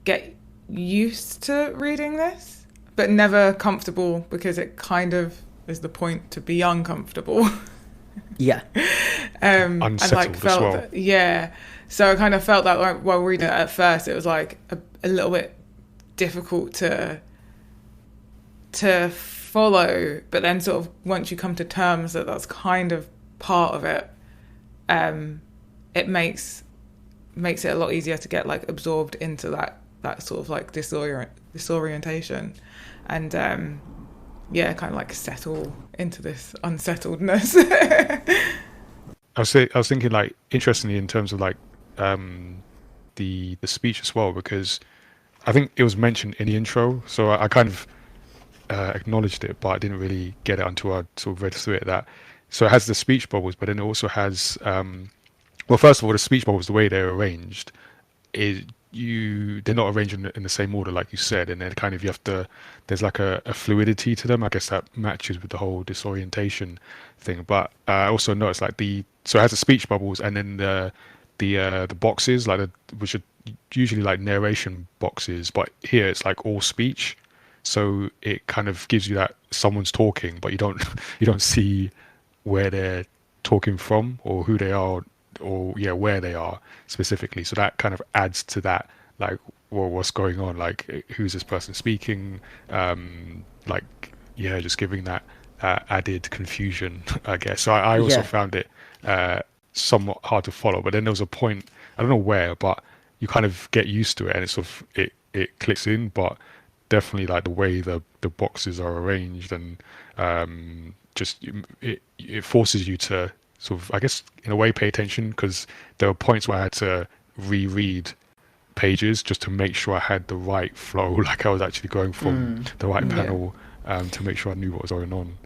get used to reading this, but never comfortable, because it kind of is the point to be uncomfortable. Yeah. Unsettled and like felt as well. that, yeah. So I kind of felt that like, while reading it at first, it was like a little bit difficult to follow, but then sort of once you come to terms that that's kind of part of it, it makes it a lot easier to get like absorbed into that sort of like disorientation, and kind of like settle into this unsettledness. I was thinking, like, interestingly, in terms of like the speech as well, because I think it was mentioned in the intro, so I kind of acknowledged it, but I didn't really get it until I sort of read through it. That so it has the speech bubbles, but then it also has well, first of all, the speech bubbles, the way they're arranged, they're not arranged in the same order, like you said, and then kind of you have to, there's like a fluidity to them. I guess that matches with the whole disorientation thing. But I also noticed like so it has the speech bubbles, and then the boxes, like which are usually like narration boxes, but here it's like all speech. So it kind of gives you that someone's talking, but you don't see where they're talking from or who they are, or where they are specifically. So that kind of adds to that, like, well, what's going on, like who's this person speaking, just giving that added confusion, I guess. So I also found it somewhat hard to follow, but then there was a point, I don't know where, but you kind of get used to it, and it's sort of it clicks in. But definitely like the way the boxes are arranged, and just it forces you to sort of, I guess, in a way, pay attention, because there were points where I had to reread pages just to make sure I had the right flow, like I was actually going from the right panel, to make sure I knew what was going on.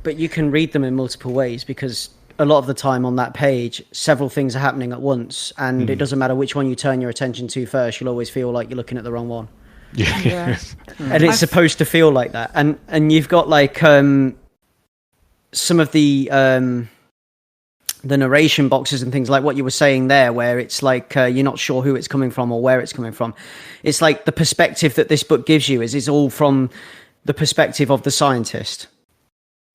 But you can read them in multiple ways, because a lot of the time on that page, several things are happening at once, and it doesn't matter which one you turn your attention to first, you'll always feel like you're looking at the wrong one. Yeah. And it's supposed to feel like that. And you've got like some of the narration boxes and things like what you were saying there, where it's like you're not sure who it's coming from or where it's coming from. It's like the perspective that this book gives you is all from the perspective of the scientist.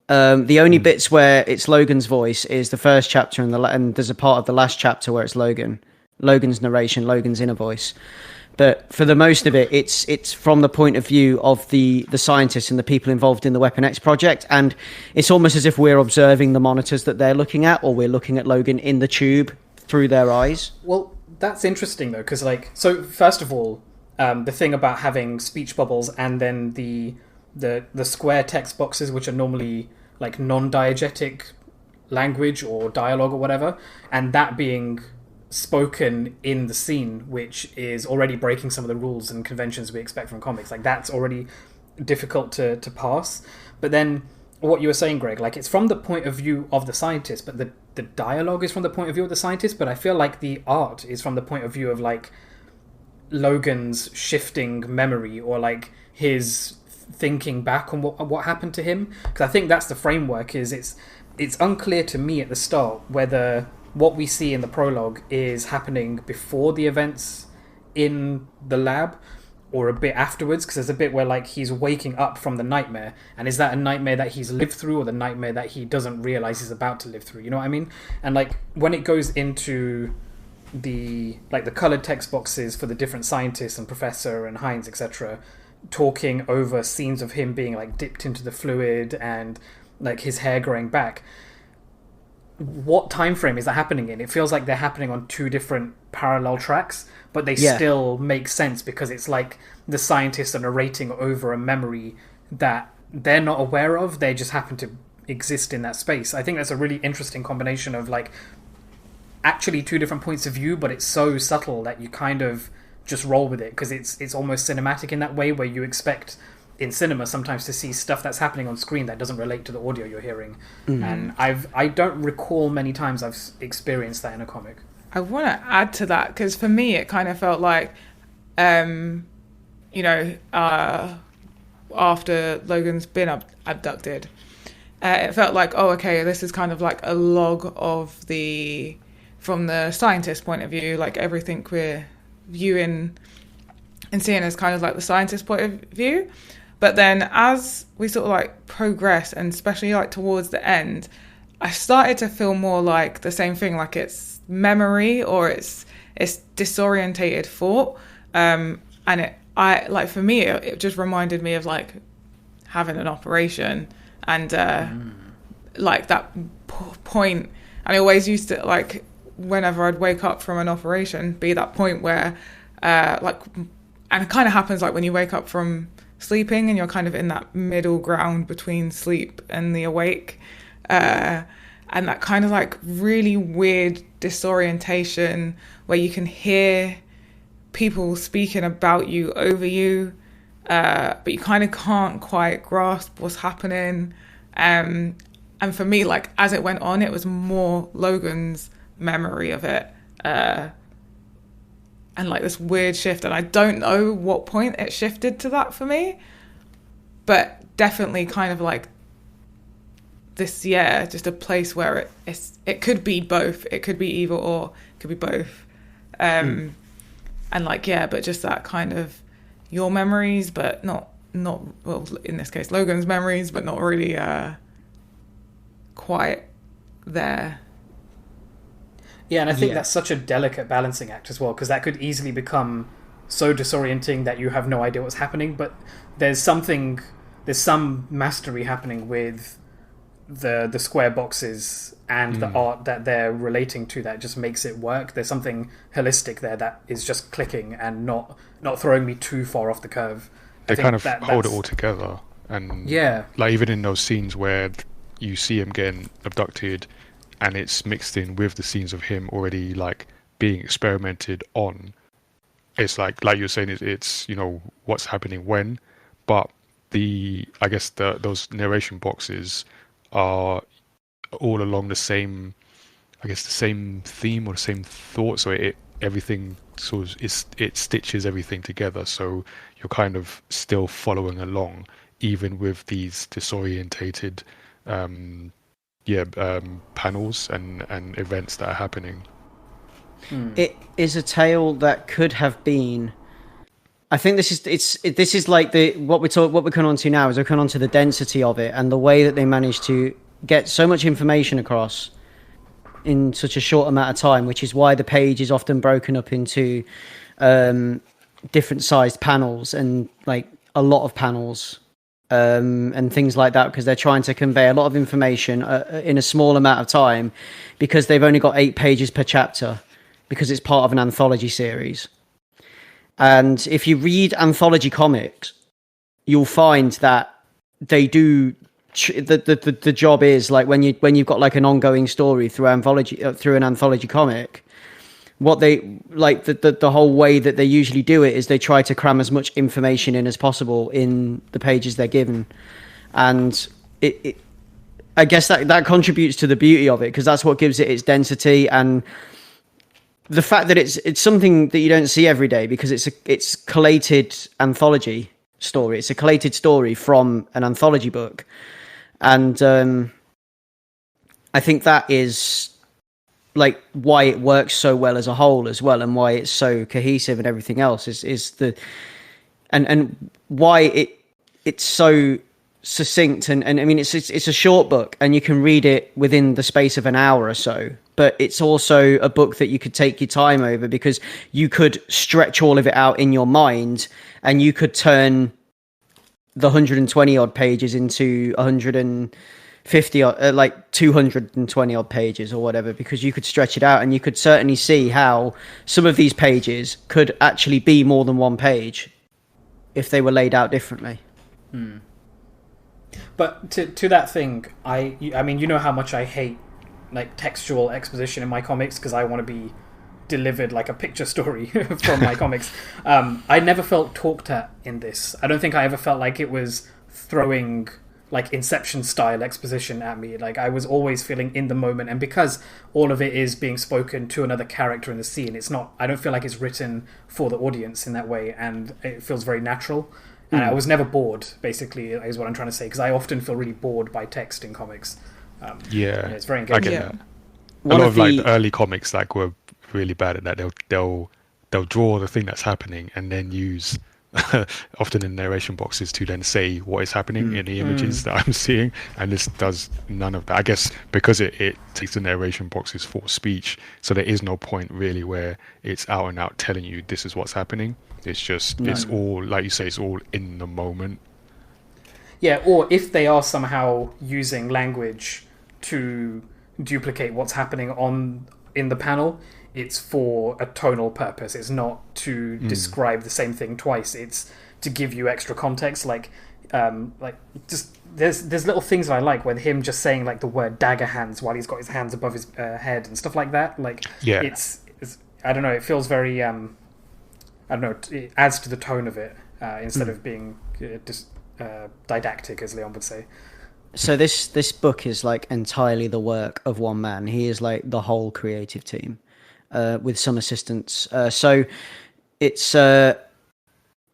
The only bits where it's Logan's voice is the first chapter, and there's a part of the last chapter where it's Logan's narration, Logan's inner voice. But for the most of it, it's from the point of view of the scientists and the people involved in the Weapon X project, and it's almost as if we're observing the monitors that they're looking at, or we're looking at Logan in the tube through their eyes. Well, that's interesting though, because so first of all, the thing about having speech bubbles and then the square text boxes, which are normally like non-diegetic language or dialogue or whatever, and that being spoken in the scene, which is already breaking some of the rules and conventions we expect from comics. Like, that's already difficult to pass. But then what you were saying, Greg, like, it's from the point of view of the scientist, but the dialogue is from the point of view of the scientist, but I feel like the art is from the point of view of, like, Logan's shifting memory, or like his thinking back on what happened to him. Because I think that's the framework. Is it's unclear to me at the start whether what we see in the prologue is happening before the events in the lab or a bit afterwards, because there's a bit where, like, he's waking up from the nightmare, and is that a nightmare that he's lived through, or the nightmare that he doesn't realize he's about to live through? You know what I mean? And, like, when it goes into the colored text boxes for the different scientists and Professor and Heinz, etc., talking over scenes of him being, like, dipped into the fluid and, like, his hair growing back, what time frame is that happening in? It feels like they're happening on two different parallel tracks, but they still make sense, because it's like the scientists are narrating over a memory that they're not aware of. They just happen to exist in that space. I think that's a really interesting combination of, like, actually two different points of view, but it's so subtle that you kind of just roll with it, because it's almost cinematic in that way, where you expect in cinema sometimes to see stuff that's happening on screen that doesn't relate to the audio you're hearing. And I don't recall many times I've experienced that in a comic. I want to add to that, because for me it kind of felt like after Logan's been abducted, it felt like, oh, okay, this is kind of like a log of from the scientist's point of view, like everything we're viewing and seeing as kind of like the scientist's point of view. But then as we sort of like progress, and especially like towards the end, I started to feel more like the same thing, like it's memory or it's disorientated thought. And for me, it just reminded me of like having an operation, and like that point. And I always used to, like, whenever I'd wake up from an operation, be that point where and it kind of happens like when you wake up from sleeping and you're kind of in that middle ground between sleep and the awake, and that kind of like really weird disorientation where you can hear people speaking about you over you, but you kind of can't quite grasp what's happening. And for me, like, as it went on, it was more Logan's memory of it, and like this weird shift, and I don't know what point it shifted to that for me, but definitely kind of like this, just a place where it could be both, it could be either or, it could be both, and like, but just that kind of your memories, but not well, in this case Logan's memories, but not really quite there. Yeah, and I think that's such a delicate balancing act as well, because that could easily become so disorienting that you have no idea what's happening. But there's some mastery happening with the square boxes and the art that they're relating to that just makes it work. There's something holistic there that is just clicking and not throwing me too far off the curve. They kind of hold it all together, and like even in those scenes where you see him getting abducted, and it's mixed in with the scenes of him already like being experimented on. It's like you're saying, it's what's happening when, but those narration boxes are all along the same theme or the same thought. So everything sort of it stitches everything together. So you're kind of still following along, even with these disorientated panels and events that are happening. It is a tale that could have been. I think this is like what we're coming on to now is we're coming on to the density of it and the way that they managed to get so much information across in such a short amount of time, which is why the page is often broken up into different sized panels and like a lot of panels. And things like that, because they're trying to convey a lot of information in a small amount of time, because they've only got 8 pages per chapter, because it's part of an anthology series. And if you read anthology comics, you'll find that they do the job is, like when you've got like an ongoing story through an anthology comic, what they like the whole way that they usually do it is they try to cram as much information in as possible in the pages they're given, and I guess that contributes to the beauty of it, because that's what gives it its density, and the fact that it's something that you don't see every day, because it's collated anthology story. It's a collated story from an anthology book, and I think that is like why it works so well as a whole as well, and why it's so cohesive and everything else is the and why it's so succinct, and I mean it's a short book and you can read it within the space of an hour or so, but it's also a book that you could take your time over, because you could stretch all of it out in your mind, and you could turn the 120 odd pages into 150 like 220 odd pages or whatever, because you could stretch it out, and you could certainly see how some of these pages could actually be more than one page if they were laid out differently. But to that thing, I mean, you know how much I hate like textual exposition in my comics, because I want to be delivered like a picture story from my comics. I never felt talked at in this. I don't think I ever felt like it was throwing like Inception style exposition at me. Like I was always feeling in the moment, and because all of it is being spoken to another character in the scene, it's not, I don't feel like it's written for the audience in that way, and it feels very natural. And I was never bored, basically, is what I'm trying to say, because I often feel really bored by text in comics. It's very engaging. I get that. A lot of like the early comics like were really bad at that. They'll draw the thing that's happening and then use often in narration boxes to then say what is happening in the images that I'm seeing, and this does none of that. I guess because it takes the narration boxes for speech, so there is no point really where it's out and out telling you this is what's happening. It's just it's all, like you say, it's all in the moment. Yeah, or if they are somehow using language to duplicate what's happening in the panel, it's for a tonal purpose. It's not to describe the same thing twice. It's to give you extra context. Like just there's little things that I like, with him just saying like the word dagger hands while he's got his hands above his head and stuff like that. Like it's I don't know. It feels very I don't know. It adds to the tone of it instead of being didactic, as Leon would say. So this book is like entirely the work of one man. He is like the whole creative team, with some assistance. So it's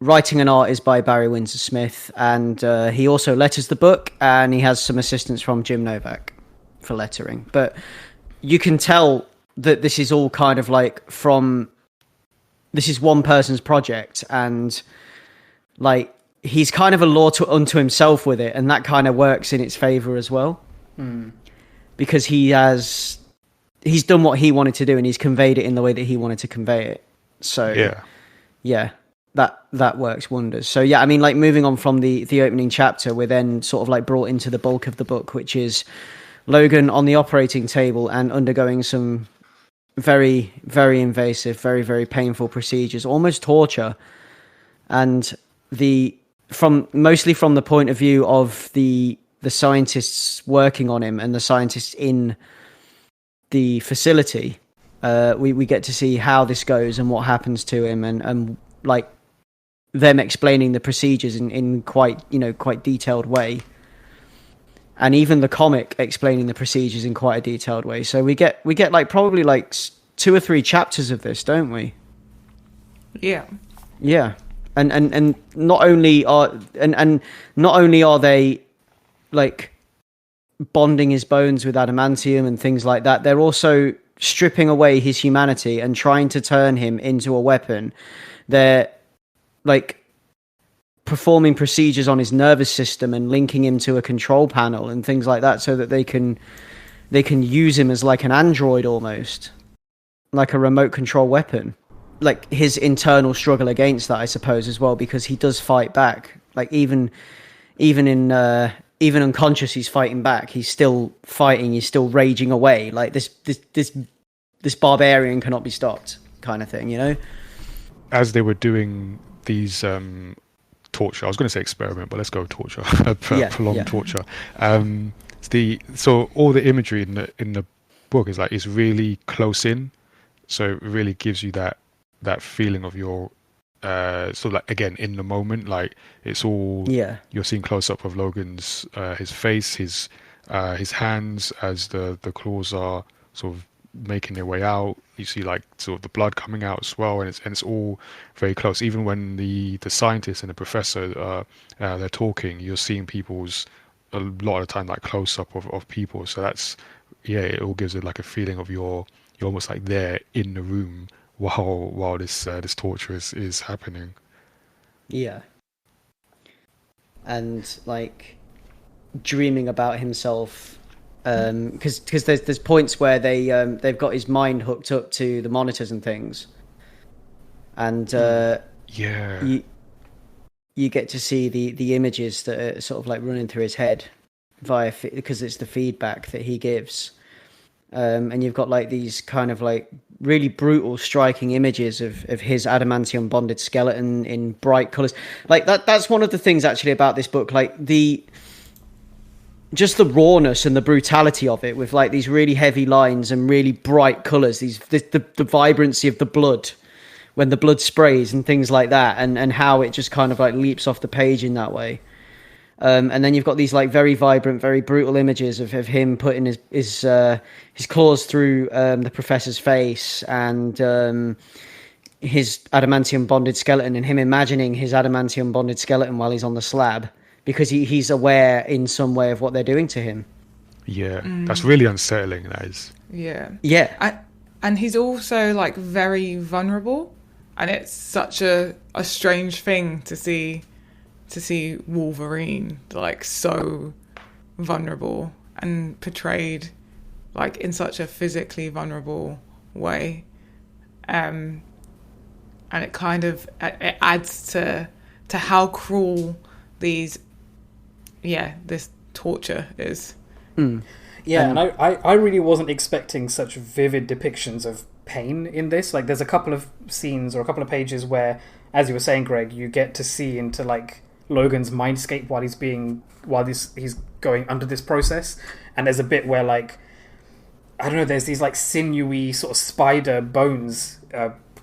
writing and art is by Barry Windsor-Smith, and he also letters the book, and he has some assistance from Jim Novak for lettering. But you can tell that this is all kind of like this is one person's project, and like he's kind of a law unto himself with it, and that kind of works in its favor as well, because he's done what he wanted to do, and he's conveyed it in the way that he wanted to convey it. So yeah, that works wonders. So yeah, I mean, like moving on from the opening chapter, we're then sort of like brought into the bulk of the book, which is Logan on the operating table and undergoing some very, very invasive, very, very painful procedures, almost torture, and mostly from the point of view of the scientists working on him and the scientists in the facility. We get to see how this goes and what happens to him, and like them explaining the procedures in quite detailed way, and even the comic explaining the procedures in quite a detailed way. So we get like probably like 2 or 3 chapters of this, don't we? Yeah. And not only are they like bonding his bones with adamantium and things like that, they're also stripping away his humanity and trying to turn him into a weapon. They're like performing procedures on his nervous system and linking him to a control panel and things like that, so that they can use him as like an android, almost like a remote control weapon. Like his internal struggle against that, I suppose, as well, because he does fight back. Like even unconscious, he's fighting back. He's still fighting. He's still raging away. Like this barbarian cannot be stopped, kind of thing, you know. As they were doing these torture. I was going to say experiment, but let's go torture. Yeah, Prolonged torture. So all the imagery in the book is like it's really close in, so it really gives you that feeling of your sort of like again in the moment. Like it's all you're seeing close up of Logan's his face, his hands as the claws are sort of making their way out. You see like sort of the blood coming out as well, and it's all very close. Even when the scientist and the professor they're talking, you're seeing people's a lot of the time like close up of people. So that's it all gives it like a feeling of you're almost like there in the room while this torture is happening. Yeah. And like dreaming about himself, because there's points where they've got his mind hooked up to the monitors and things, and you get to see the images that are sort of like running through his head because it's the feedback that he gives, and you've got like these kind of like really brutal, striking images of his adamantium bonded skeleton in bright colors. Like that's one of the things actually about this book, like just the rawness and the brutality of it, with like these really heavy lines and really bright colors, the vibrancy of the blood when the blood sprays and things like that, and how it just kind of like leaps off the page in that way. And then you've got these like very vibrant, very brutal images of him putting his claws through the professor's face, and his adamantium bonded skeleton, and him imagining his adamantium bonded skeleton while he's on the slab, because he's aware in some way of what they're doing to him. Yeah, that's really unsettling. That is. Yeah. And he's also like very vulnerable, and it's such a strange thing to see Wolverine like so vulnerable and portrayed like in such a physically vulnerable way, and it kind of it adds to how cruel this torture is. Yeah, and I really wasn't expecting such vivid depictions of pain in this. Like, there's a couple of scenes or a couple of pages where, as you were saying, Greg, you get to see into like Logan's mindscape while he's going under this process, and there's a bit where like, I don't know, there's these like sinewy sort of spider bones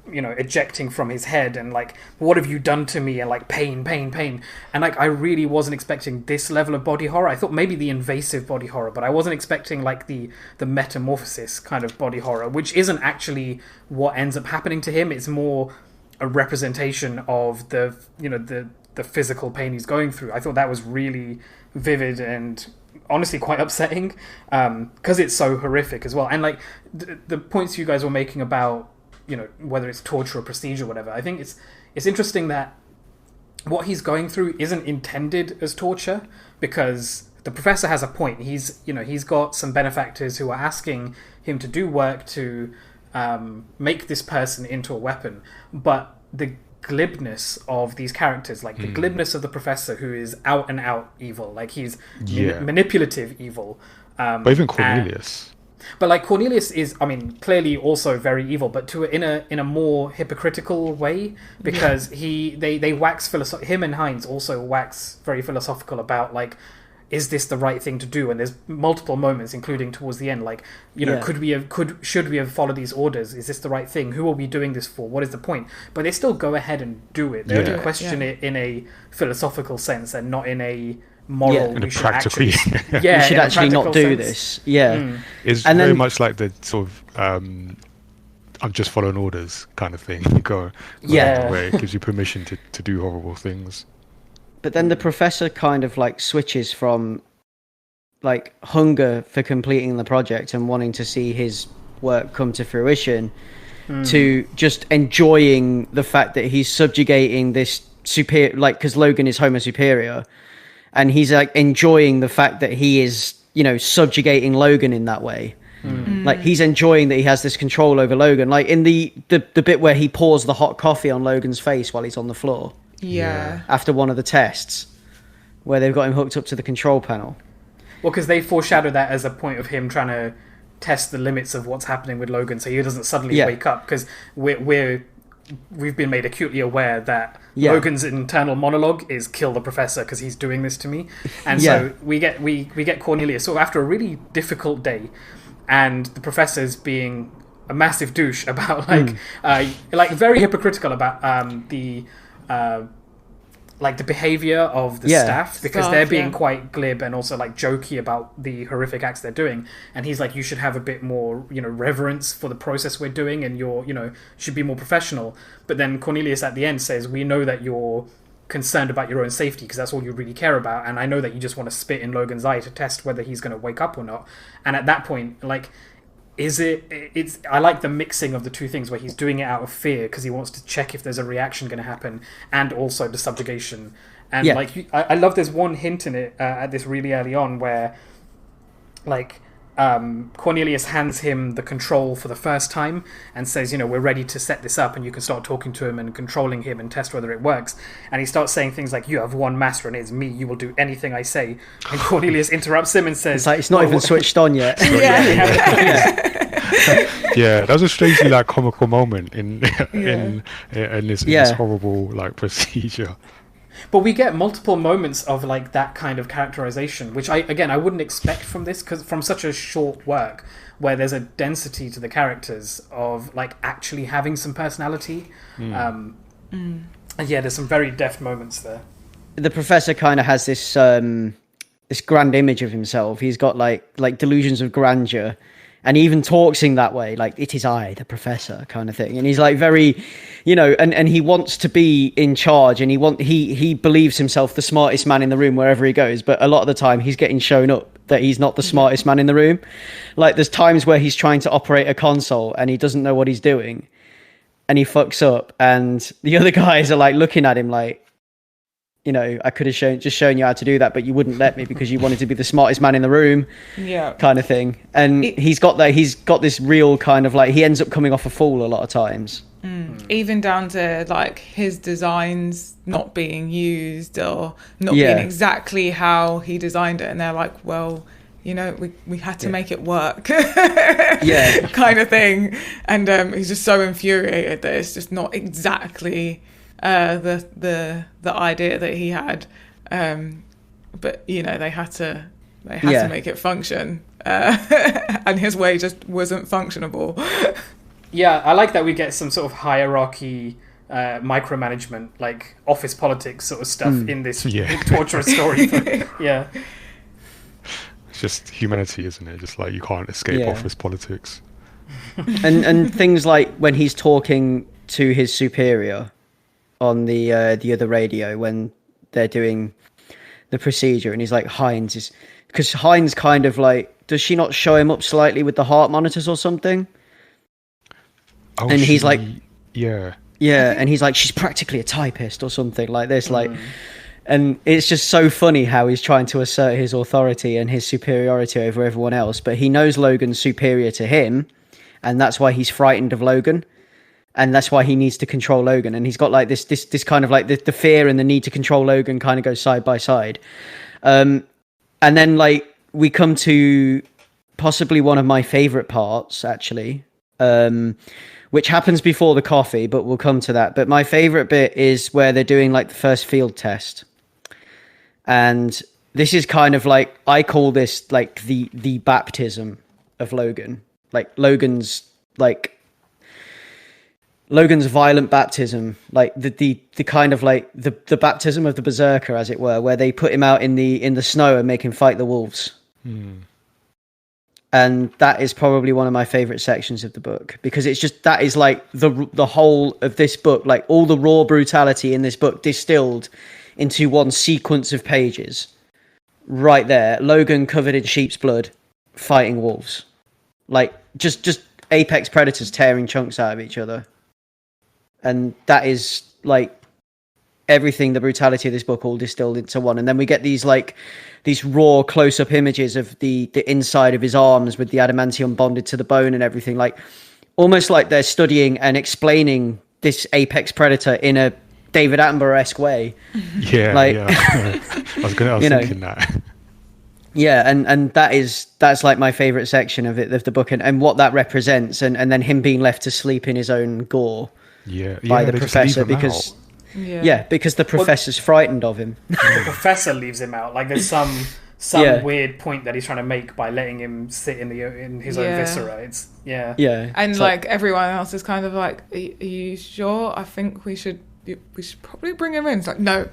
ejecting from his head, and like, what have you done to me, and like pain, and like I really wasn't expecting this level of body horror. I thought maybe the invasive body horror, but I wasn't expecting like the metamorphosis kind of body horror, which isn't actually what ends up happening to him. It's more a representation of the physical pain he's going through. I thought that was really vivid and honestly quite upsetting, because it's so horrific as well. And like the points you guys were making about whether it's torture or prestige or whatever, I think it's interesting that what he's going through isn't intended as torture, because the professor has a point. He's got some benefactors who are asking him to do work to make this person into a weapon, but the glibness of these characters, like the glibness of the professor, who is out and out evil, like he's manipulative evil, but even Cornelius. But like Cornelius is, I mean, clearly also very evil, but in a more hypocritical way, because they wax him and Hines also wax very philosophical about like, is this the right thing to do? And there's multiple moments, including towards the end, like, should we have followed these orders? Is this the right thing? Who are we doing this for? What is the point? But they still go ahead and do it. They only question it in a philosophical sense and not in a moral. In a practical, we should actually not do this. It's very much like the sort of I'm just following orders kind of thing. You go where it gives you permission to do horrible things. But then the professor kind of like switches from like hunger for completing the project and wanting to see his work come to fruition to just enjoying the fact that he's subjugating this superior, like, because Logan is Homo superior, and he's like enjoying the fact that he is, subjugating Logan in that way. Like, he's enjoying that he has this control over Logan. Like in the bit where he pours the hot coffee on Logan's face while he's on the floor. After one of the tests where they've got him hooked up to the control panel. Well, because they foreshadow that as a point of him trying to test the limits of what's happening with Logan, so he doesn't suddenly wake up, because we're we've been made acutely aware that Yeah. Logan's internal monologue is "kill the professor" because he's doing this to me, and Yeah. so we get Cornelius sort of after a really difficult day, and the professor's being a massive douche about like very hypocritical about the behavior of the staff, because they're being quite glib and also like jokey about the horrific acts they're doing, and he's like, you should have a bit more, you know, reverence for the process we're doing, and you're, you know, should be more professional. But then Cornelius at the end says, we know that you're concerned about your own safety because that's all you really care about, and I know that you just want to spit in Logan's eye to test whether he's going to wake up or not. And at that point, like, I like the mixing of the two things, where he's doing it out of fear because he wants to check if there's a reaction going to happen, and also the subjugation. And I love there's one hint in it at this really early on where like Cornelius hands him the control for the first time and says, you know, we're ready to set this up and you can start talking to him and controlling him and test whether it works. And he starts saying things like, you have one master and it's me, you will do anything I say. And Cornelius interrupts him and says, it's like, it's not even switched on yet. Yeah, that was a strangely like comical moment in this horrible like procedure. But we get multiple moments of like that kind of characterization, which I wouldn't expect from this, because from such a short work where there's a density to the characters of like actually having some personality. And yeah, there's some very deft moments there. The professor kind of has this this grand image of himself. He's got like delusions of grandeur. And he even talks in that way, like, it is I, the professor, kind of thing. And he's like very, you know, and he wants to be in charge, and he believes himself the smartest man in the room wherever he goes. But a lot of the time he's getting shown up that he's not the smartest man in the room. Like, there's times where he's trying to operate a console and he doesn't know what he's doing and he fucks up. And the other guys are like looking at him like, you know, I could have shown you how to do that, but you wouldn't let me because you wanted to be the smartest man in the room, kind of thing. And he's got this real kind of like, he ends up coming off a fool a lot of times. Even down to like his designs not being used or not being exactly how he designed it, and they're like, well, you know, we had to make it work, kind of thing. And he's just so infuriated that it's just not exactly the idea that he had, but you know, they had to make it function, and his way just wasn't functionable. I like that we get some sort of hierarchy, micromanagement, like office politics sort of stuff in this torturous story. But, it's just humanity, isn't it? Just like, you can't escape office politics. and things like when he's talking to his superior on the other radio when they're doing the procedure, and he's like, Hines is, because Hines kind of like, does she not show him up slightly with the heart monitors or something? Oh, and he's like, and he's like, she's practically a typist or something like this, like, and it's just so funny how he's trying to assert his authority and his superiority over everyone else, but he knows Logan's superior to him, and that's why he's frightened of Logan. And that's why he needs to control Logan. And he's got like this kind of like the fear and the need to control Logan kind of goes side by side. And then like we come to possibly one of my favorite parts, actually, which happens before the coffee, but we'll come to that. But my favorite bit is where they're doing like the first field test. And this is kind of like, I call this like the baptism of Logan. Like Logan's violent baptism, like the kind of like the baptism of the berserker, as it were, where they put him out in the snow and make him fight the wolves. And that is probably one of my favorite sections of the book, because it's just, that is like the whole of this book, like all the raw brutality in this book distilled into one sequence of pages right there. Logan covered in sheep's blood fighting wolves, like just apex predators tearing chunks out of each other. And that is like everything, the brutality of this book all distilled into one. And then we get these raw close-up images of the inside of his arms with the adamantium bonded to the bone and everything, like almost like they're studying and explaining this apex predator in a David Attenborough-esque way. I was thinking that. Yeah, and that's like my favorite section of the book, and what that represents, and then him being left to sleep in his own gore. by the they just leave professor him because out. because the professor's frightened of him. The professor leaves him out. Like there's some weird point that he's trying to make by letting him sit in his own viscera. It's and like everyone else is kind of like, are you sure? I think we should probably bring him in. It's like, no.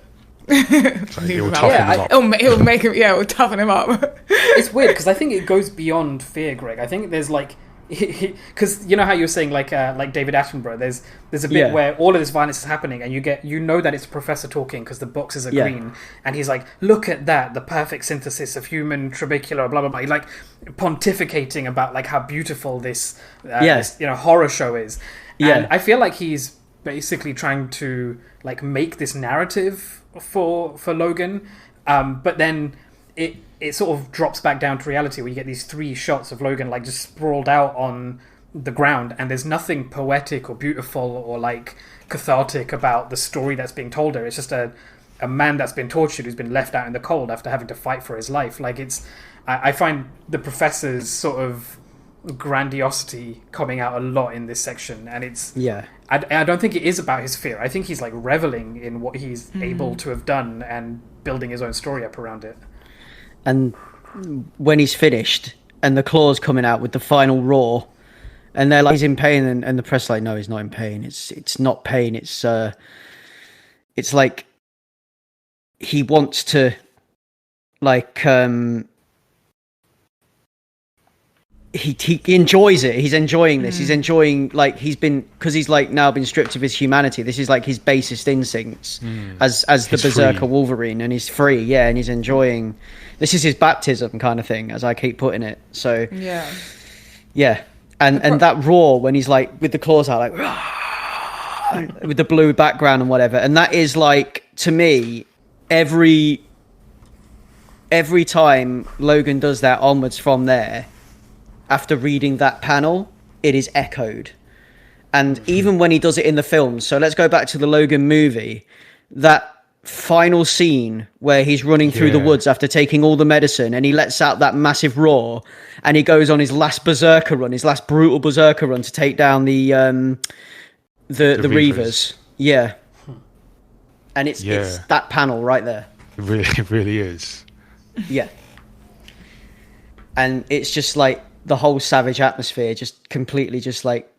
He'll toughen him up. He'll make him. Yeah, we'll toughen him up. It's weird because I think it goes beyond fear, Greg. I think there's like, because you know how you were saying like David Attenborough. There's a bit where all of this violence is happening, and you know that it's Professor talking because the boxes are green, and he's like, look at that, the perfect synthesis of human trabecular, blah blah blah. He's like pontificating about like how beautiful this horror show is. And I feel like he's basically trying to like make this narrative for Logan, but then it sort of drops back down to reality where you get these 3 shots of Logan like just sprawled out on the ground, and there's nothing poetic or beautiful or like cathartic about the story that's being told there. It's just a man that's been tortured, who's been left out in the cold after having to fight for his life. Like I find the professor's sort of grandiosity coming out a lot in this section, and it's I don't think it is about his fear. I think he's like reveling in what he's able to have done and building his own story up around it. And when he's finished and the claws coming out with the final roar, and they're like, he's in pain, and the press like, no, he's not in pain. It's not pain. It's like he wants to like he enjoys it. He's enjoying this. He's enjoying, like, because he's like now been stripped of his humanity. This is like his basest instincts as the Berserker free. Wolverine, and he's free. And he's enjoying. This is his baptism kind of thing, as I keep putting it. So and that roar when he's like with the claws out, like with the blue background and whatever, and that is like, to me, every time Logan does that onwards from there. After reading that panel, it is echoed. And even when he does it in the film, so let's go back to the Logan movie, that final scene where he's running through the woods after taking all the medicine, and he lets out that massive roar, and he goes on his last berserker run, his last brutal berserker run to take down the Reavers. Yeah. And it's that panel right there. It really is. Yeah. And it's just like, the whole savage atmosphere just completely just like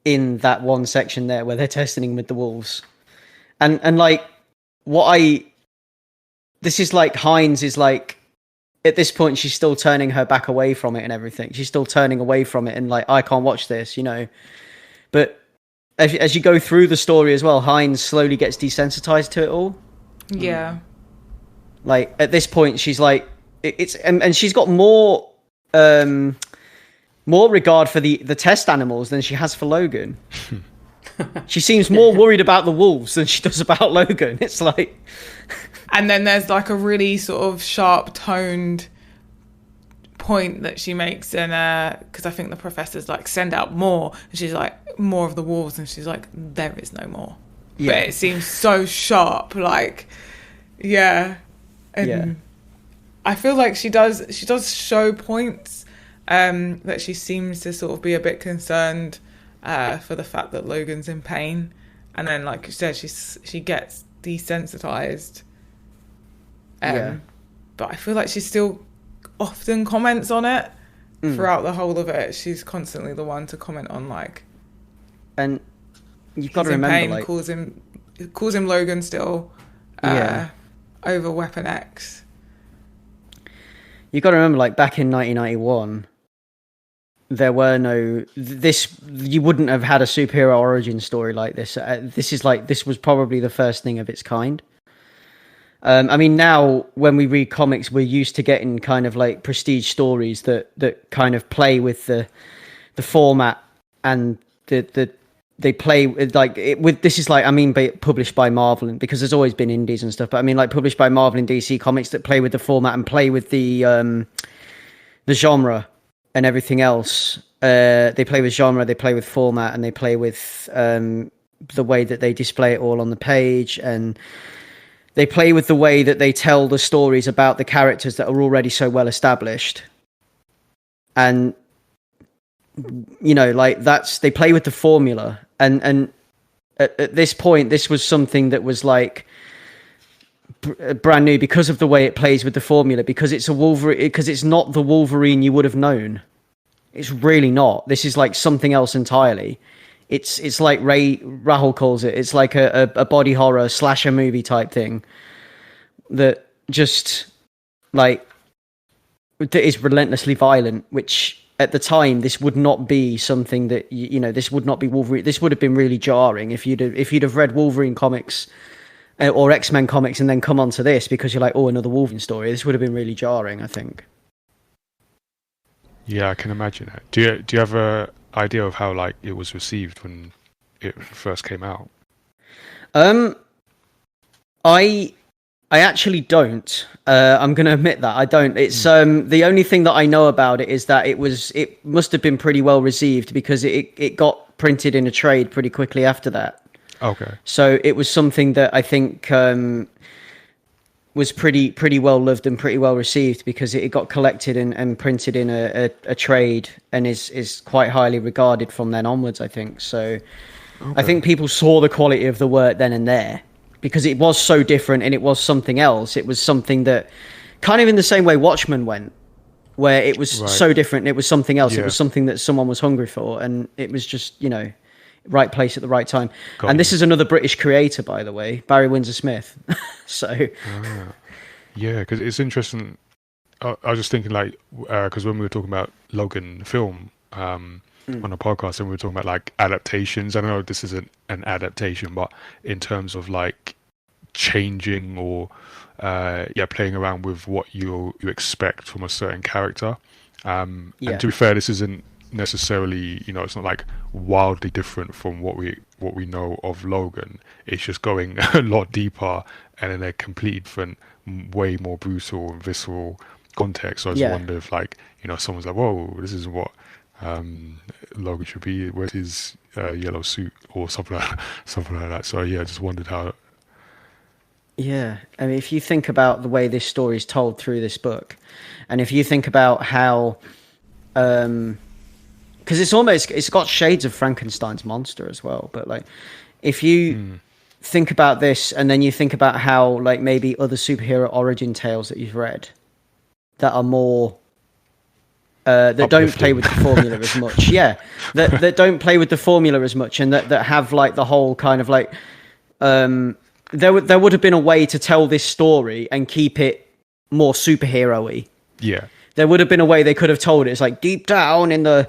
in that one section there where they're testing him with the wolves. And like this is like Hines is like, at this point she's still turning her back away from it and everything. She's still turning away from it and like, I can't watch this, you know. But as you go through the story as well, Hines slowly gets desensitized to it all. Yeah. Like at this point she's like, and she's got more regard for the test animals than she has for Logan. She seems more worried about the wolves than she does about Logan. It's like... And then there's like a really sort of sharp toned point that she makes in because I think the professor's like, send out more, and she's like, more of the wolves, and she's like, there is no more. But it seems so sharp, like, and I feel like she does show points that she seems to sort of be a bit concerned for the fact that Logan's in pain, and then, like you said, she gets desensitized. But I feel like she still often comments on it throughout the whole of it. She's constantly the one to comment on, like, and you've got to remember, pain, like, calls him Logan still over Weapon X. You've got to remember, like, back in 1991, there were you wouldn't have had a superhero origin story like this. This was probably the first thing of its kind. I mean, now when we read comics, we're used to getting kind of like prestige stories that kind of play with the format, and they play with, like, this is like, I mean, published by Marvel, and because there's always been indies and stuff, but I mean, like, published by Marvel and DC Comics that play with the format and play with the genre and everything else. They play with genre, they play with format, and they play with the way that they display it all on the page, and they play with the way that they tell the stories about the characters that are already so well established. And, you know, like, they play with the formula, and at this point, this was something that was like brand new because of the way it plays with the formula, because it's a Wolverine, because it's not the Wolverine you would have known. It's really not. This is like something else entirely. It's like Rahul calls it. It's like a body horror slasher movie type thing that just like that is relentlessly violent, which at the time this would not be something that you know, this would not be Wolverine. This would have been really jarring if you'd have read Wolverine comics or X-Men comics and then come onto this because you're like, oh, another Wolverine story. This would have been really jarring, I think. Yeah, I can imagine it. Do you have a idea of how like it was received when it first came out? I actually don't. I'm going to admit that I don't. It's the only thing that I know about it is that it must have been pretty well received because it got printed in a trade pretty quickly after that. Okay. So it was something that I think was pretty well loved and pretty well received because it got collected and printed in a trade and is quite highly regarded from then onwards, I think. So I think people saw the quality of the work then and there because it was so different and it was something else. It was something that kind of in the same way Watchmen went, where it was so different and it was something else. Yeah. It was something that someone was hungry for, and it was just, you know, right place at the right time. This is another British creator, by the way, Barry Windsor-Smith. So yeah, because it's interesting. I was just thinking, like, because when we were talking about Logan film on a podcast, and we were talking about like adaptations. I know this isn't an adaptation, but in terms of like changing or playing around with what you expect from a certain character. And to be fair, this isn't necessarily, you know, it's not like wildly different from what we know of Logan. It's just going a lot deeper and in a completely different, way more brutal and visceral context. So I just wonder if, like, you know, someone's like, whoa, this is what Logan should be, where's his yellow suit or something like that. So yeah, I just wondered how. Yeah, I mean, if you think about the way this story is told through this book, and if you think about how because it's got shades of Frankenstein's monster as well, but like if you think about this and then you think about how like maybe other superhero origin tales that you've read that are more that don't play with the formula as much, that don't play with the formula as much, and that have like the whole kind of like there would have been a way to tell this story and keep it more superhero-y. Yeah. There would have been a way they could have told it. It's like deep down in the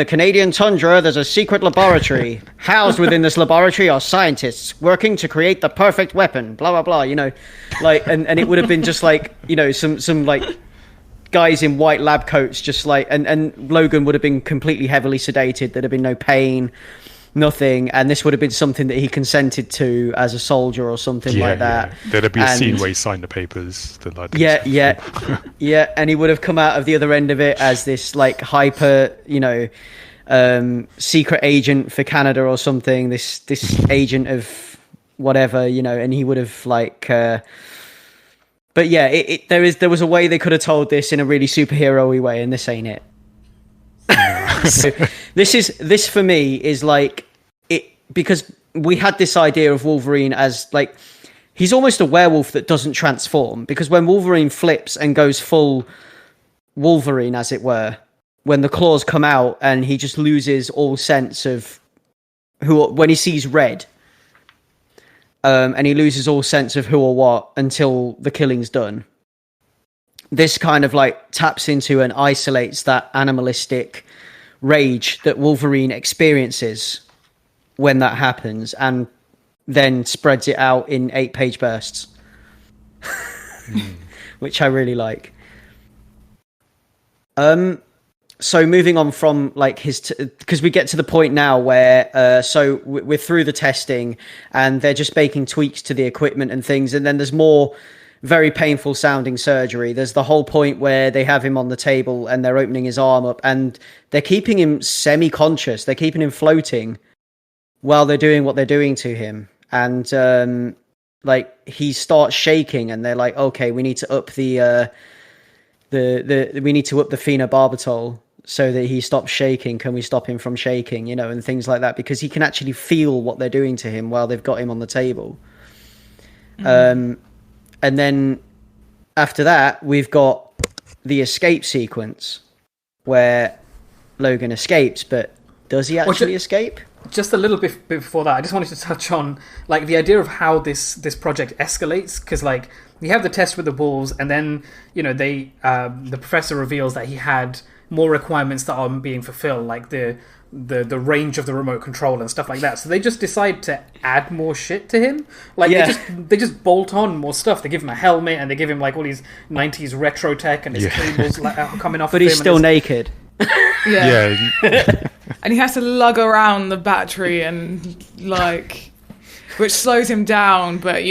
Canadian tundra, there's a secret laboratory. Housed within this laboratory are scientists working to create the perfect weapon. Blah blah blah. You know, like and it would have been just like, you know, some like guys in white lab coats, just like and Logan would have been completely heavily sedated. There'd have been no pain, nothing, and this would have been something that he consented to as a soldier or something like that. There'd be a scene where he signed the papers. Yeah, and he would have come out of the other end of it as this like hyper, you know, secret agent for Canada or something. This agent of whatever, you know, and he would have like. But yeah, there was a way they could have told this in a really superhero-y way, and this ain't it. So this for me is like it, because we had this idea of Wolverine as like he's almost a werewolf that doesn't transform, because when Wolverine flips and goes full Wolverine, as it were, when the claws come out and he just loses all sense of when he sees red, and he loses all sense of who or what until the killing's done. This kind of like taps into and isolates that animalistic rage that Wolverine experiences when that happens, and then spreads it out in 8-page bursts, which I really like. So moving on from like because we get to the point now where so we're through the testing and they're just making tweaks to the equipment and things, and then there's more very painful sounding surgery. There's the whole point where they have him on the table and they're opening his arm up and they're keeping him semi-conscious. They're keeping him floating while they're doing what they're doing to him. And like he starts shaking and they're like, okay, we need to up the phenobarbital so that he stops shaking. Can we stop him from shaking? You know, and things like that, because he can actually feel what they're doing to him while they've got him on the table. And then after that, we've got the escape sequence where Logan escapes, but does he actually escape? Just a little bit before that, I just wanted to touch on like the idea of how this project escalates, because like you have the test with the wolves, and then the professor reveals that he had more requirements that aren't being fulfilled, like the range of the remote control and stuff like that. So they just decide to add more shit to him. Like they just bolt on more stuff. They give him a helmet, and they give him like all these 90s retro tech, and his cables coming off. But he's still naked. And he has to lug around the battery, and like, which slows him down. But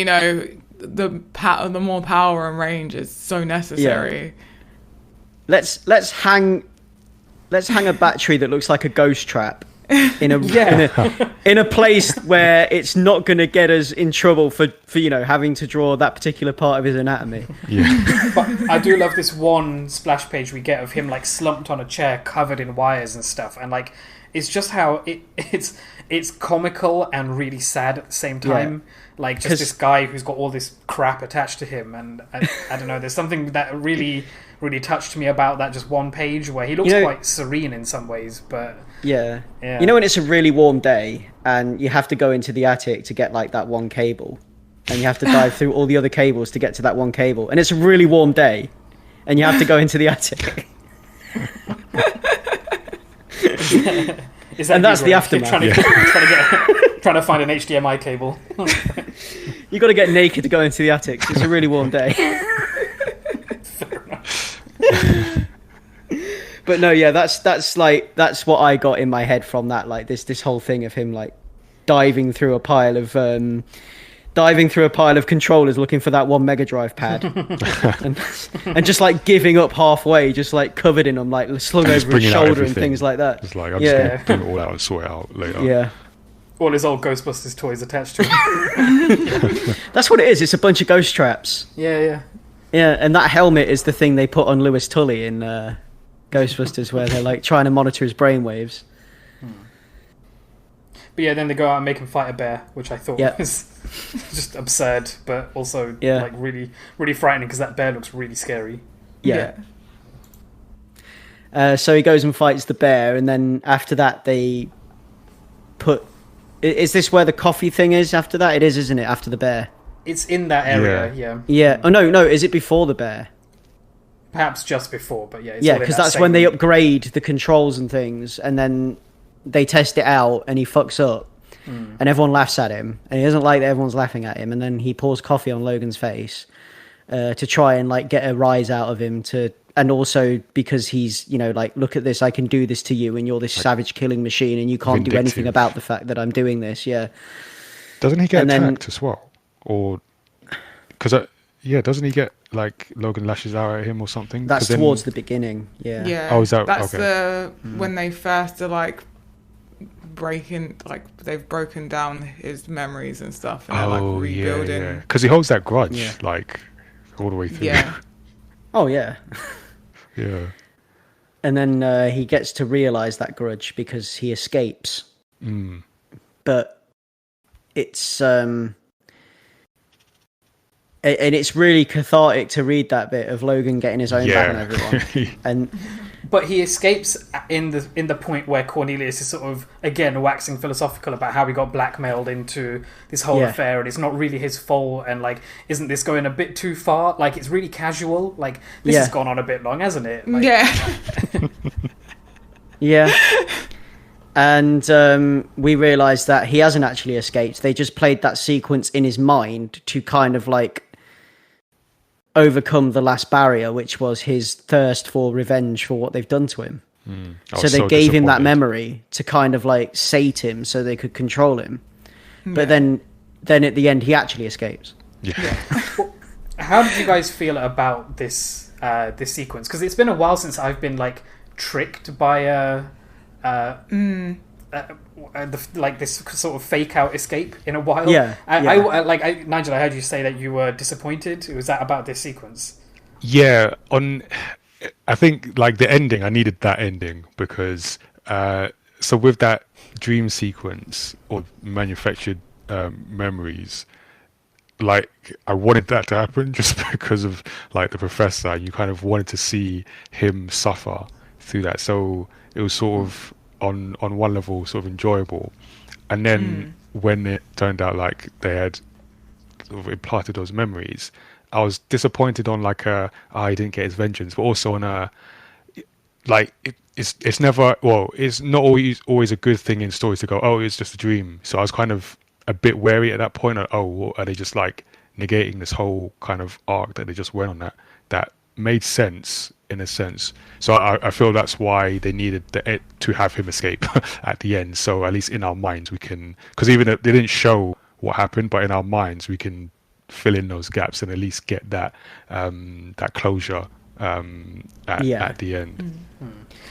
the more power and range is so necessary. Let's hang a battery that looks like a ghost trap in a place where it's not going to get us in trouble for having to draw that particular part of his anatomy. But I do love this one splash page we get of him like slumped on a chair covered in wires and stuff, and like it's just how it's comical and really sad at the same time. Like just this guy who's got all this crap attached to him, and I don't know, there's something that really touched me about that just one page where he looks quite serene in some ways, but when it's a really warm day and you have to go into the attic to get like that one cable, and you have to dive through all the other cables to get to that one cable, and it's a really warm day and you have to go into the attic. And that's the aftermath. Trying to find an HDMI cable. You got to get naked to go into the attic. It's a really warm day. Fair enough. But no, that's what I got in my head from that. Like this whole thing of him like diving through a pile of controllers looking for that one Mega Drive pad, and just like giving up halfway, just like covered in them, like slung over his shoulder and things like that. It's like I'm just gonna bring it all out and sort it out later. Yeah. All his old Ghostbusters toys attached to him. That's what it is. It's a bunch of ghost traps. Yeah. Yeah, and that helmet is the thing they put on Lewis Tully in Ghostbusters, where they're like trying to monitor his brainwaves. But yeah, then they go out and make him fight a bear, which I thought was just absurd, but also like really, really frightening, because that bear looks really scary. Yeah. So he goes and fights the bear, and then after that they put... Is this where the coffee thing is after that? It is, isn't it, after the bear? It's in that area, yeah. Yeah. Oh, no, is it before the bear? Perhaps just before, but yeah. Yeah, because that's when they upgrade the controls and things, and then they test it out, and he fucks up, and everyone laughs at him, and he doesn't like that everyone's laughing at him, and then he pours coffee on Logan's face to try and like get a rise out of him, and also because he's, like, look at this, I can do this to you, and you're this savage killing machine, and you can't do anything about the fact that I'm doing this. Yeah. Doesn't he get attacked as well? Or because doesn't he get like Logan lashes out at him or something? That's towards the beginning. Yeah. Oh, is that that's okay? When they first are like breaking, like they've broken down his memories and stuff, and they're like rebuilding. Because he holds that grudge like all the way through. Yeah. Oh yeah. Yeah. And then he gets to realize that grudge because he escapes. But it's and it's really cathartic to read that bit of Logan getting his own back on everyone. But he escapes in the point where Cornelius is sort of again waxing philosophical about how he got blackmailed into this whole affair, and it's not really his fault, and like, isn't this going a bit too far? Like, it's really casual. Like, this has gone on a bit long, hasn't it? Like, yeah. And we realised that he hasn't actually escaped. They just played that sequence in his mind to kind of like overcome the last barrier, which was his thirst for revenge for what they've done to him. So they gave him that memory to kind of like sate him so they could control him. But then at the end, he actually escapes. Well, how did you guys feel about this sequence? Because it's been a while since I've been like tricked by like this sort of fake out escape in a while. Nigel, I heard you say that you were disappointed. Was that about this sequence? Yeah, I think like the ending, I needed that ending because so with that dream sequence or manufactured memories, like I wanted that to happen just because of like the professor. You kind of wanted to see him suffer through that, so it was sort of on one level sort of enjoyable. And then when it turned out like they had sort of implanted those memories, I was disappointed on like he didn't get his vengeance, but also on a like it's never, well, it's not always a good thing in stories to go, oh, it's just a dream. So I was kind of a bit wary at that point. Oh, what, are they just like negating this whole kind of arc that they just went on that made sense in a sense. So I feel that's why they needed to have him escape at the end. So at least in our minds we can, because even if they didn't show what happened, but in our minds we can fill in those gaps and at least get that that closure at the end.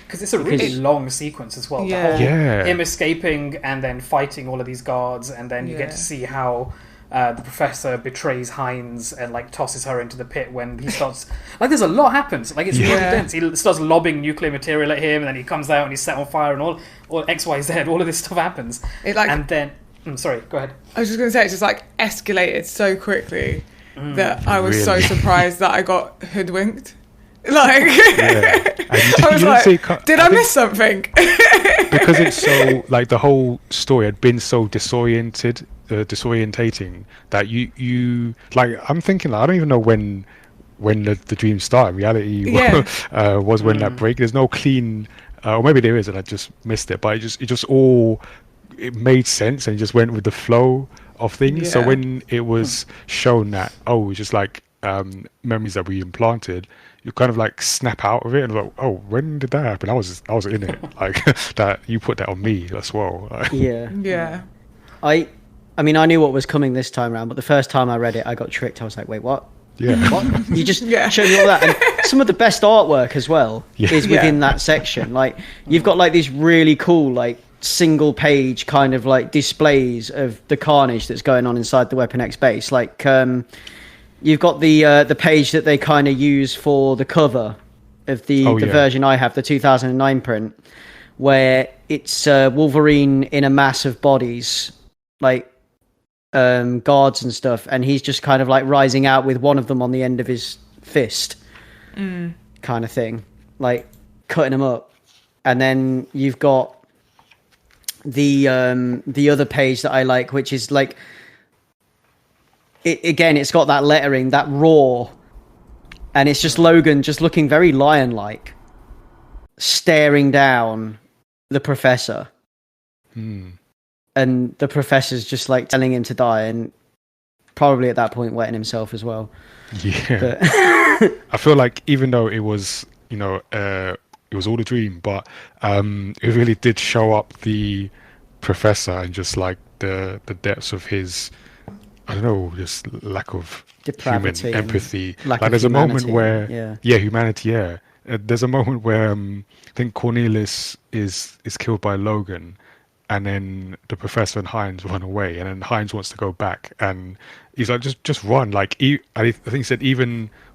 Because it's a really long sequence as well. Yeah. The whole him escaping and then fighting all of these guards, and then you get to see how the professor betrays Hines and like tosses her into the pit when he starts. Like, there's a lot happens. Like, it's really dense. He starts lobbing nuclear material at him, and then he comes out and he's set on fire, and all X, Y, Z. All of this stuff happens. And then, sorry, go ahead. I was just going to say, it just like escalated so quickly that I was so surprised that I got hoodwinked. Like, I was like, did I miss something? Because it's so, like, the whole story had been so disorientating that you like, I'm thinking, like, I don't even know when the dream started. Reality was when that break. There's no clean, or maybe there is, and I just missed it. But it made sense and it just went with the flow of things. So when it was shown that, it was just like memories that we implanted, you kind of like snap out of it and like, oh, when did that happen? I was in it. Like, that you put that on me as well. Yeah. I mean, I knew what was coming this time around, but the first time I read it, I got tricked. I was like, wait, what? Yeah. What? You just showed me all that. And some of the best artwork as well is within that section. Like, you've got like these really cool, like, single page kind of like displays of the carnage that's going on inside the Weapon X base. Like, you've got the page that they kind of use for the cover of the version I have, the 2009 print, where it's Wolverine in a mass of bodies, like guards and stuff, and he's just kind of like rising out with one of them on the end of his fist, kind of thing, like cutting him up. And then you've got the other page that I like, which is like, it's got that lettering, that roar, and it's just Logan just looking very lion-like, staring down the professor. And the professor's just like telling him to die, and probably at that point wetting himself as well. But I feel like even though it was, it was all a dream, but it really did show up the professor and just like the depths of his, I don't know, just lack of depravity, human empathy. Like, there's a moment where, humanity. There's a moment where I think Cornelius is killed by Logan, and then the professor and Hines run away, and then Hines wants to go back, and he's like, just run. Like, I think he said,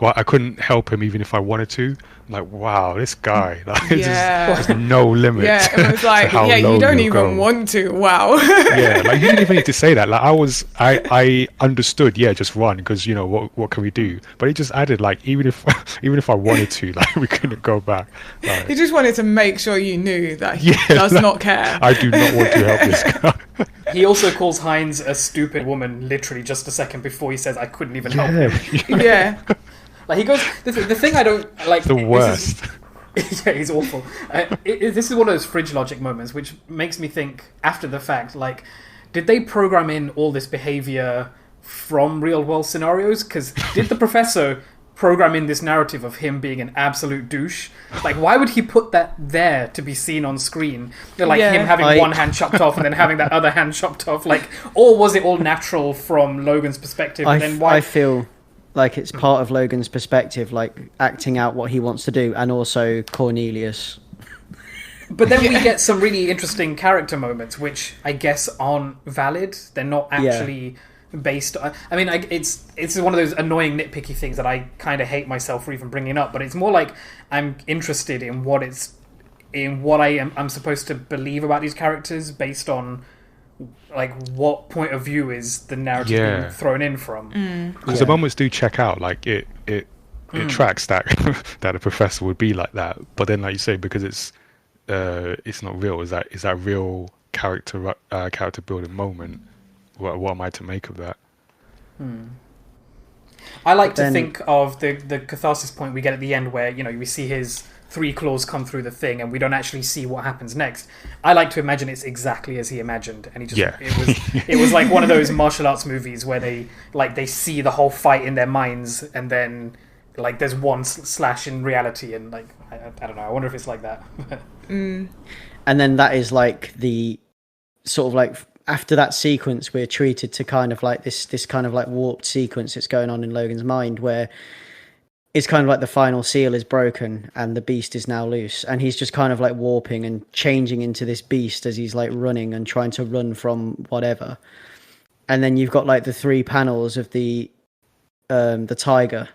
I couldn't help him even if I wanted to. I'm like, wow, this guy, like, there's no limit. Yeah, it was like, you don't even want to. Wow. Like, you didn't even need to say that. Like, I understood. Just run, because what can we do? But he just added, like, even if I wanted to, like, we couldn't go back. Like, he just wanted to make sure you knew that he does not care. I do not want to help this guy. He also calls Hines a stupid woman literally just a second before he says, I couldn't even help him. Like, he goes, the thing I don't like, the worst. He's awful. This is one of those fridge logic moments which makes me think after the fact, like, did they program in all this behavior from real world scenarios? Because did the professor program in this narrative of him being an absolute douche? Like, why would he put that there to be seen on screen? Like, him having one hand chopped off and then having that other hand chopped off, like, or was it all natural from Logan's perspective? I feel like it's part of Logan's perspective, like acting out what he wants to do, and also Cornelius. But then we get some really interesting character moments, which I guess aren't valid. They're not actually based. I mean, it's one of those annoying nitpicky things that I kind of hate myself for even bringing up. But it's more like I'm interested in what I'm supposed to believe about these characters based on like what point of view is the narrative being thrown in from. Because the moments do check out, like it tracks that that a professor would be like that. But then, like you say, because it's not real. Is that real character building moment? What am I to make of that? I like to think of the catharsis point we get at the end, where we see his 3 claws come through the thing, and we don't actually see what happens next. I like to imagine it's exactly as he imagined, and it was like one of those martial arts movies where they see the whole fight in their minds, and then like there's one slash in reality, and like I don't know. I wonder if it's like that. And then that is like the sort of like after that sequence, we're treated to kind of like this kind of like warped sequence that's going on in Logan's mind, where it's kind of like the final seal is broken and the beast is now loose, and he's just kind of like warping and changing into this beast as he's like running and trying to run from whatever. And then you've got like the 3 panels of the tiger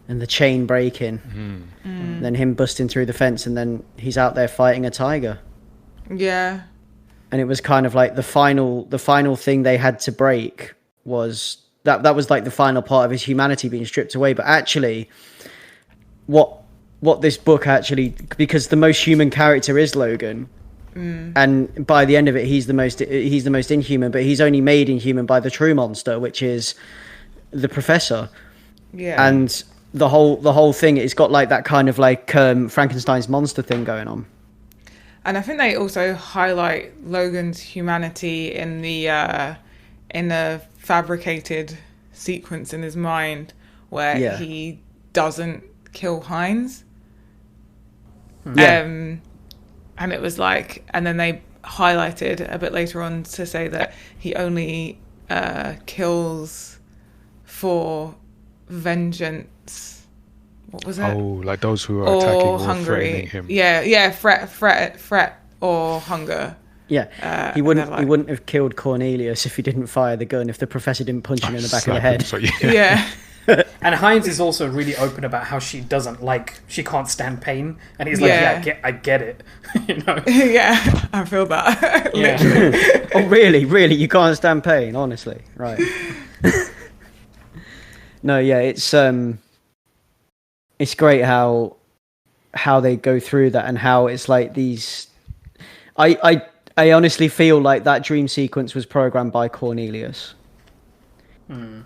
and the chain breaking, then him busting through the fence, and then he's out there fighting a tiger. Yeah. And it was kind of like the final thing they had to break was that was like the final part of his humanity being stripped away. But actually, what this book actually, because the most human character is Logan, and by the end of it, he's the most inhuman. But he's only made inhuman by the true monster, which is the professor. Yeah. And the whole thing, it's got like that kind of like Frankenstein's monster thing going on. And I think they also highlight Logan's humanity in the fabricated sequence in his mind where he doesn't kill Hines. And it was like, and then they highlighted a bit later on to say that he only kills for vengeance. What was it? Oh, like those who are attacking or threatening him. Yeah, threat or hunger. Yeah, he wouldn't have killed Cornelius if he didn't fire the gun, if the professor didn't punch him in the back of the head. Yeah. And Hines is also really open about how she can't stand pain, and he's like, I get it, Yeah, I feel that. Yeah. Oh, really, you can't stand pain, honestly, right? No, yeah, it's great how they go through that, and how it's like these. I honestly feel like that dream sequence was programmed by Cornelius,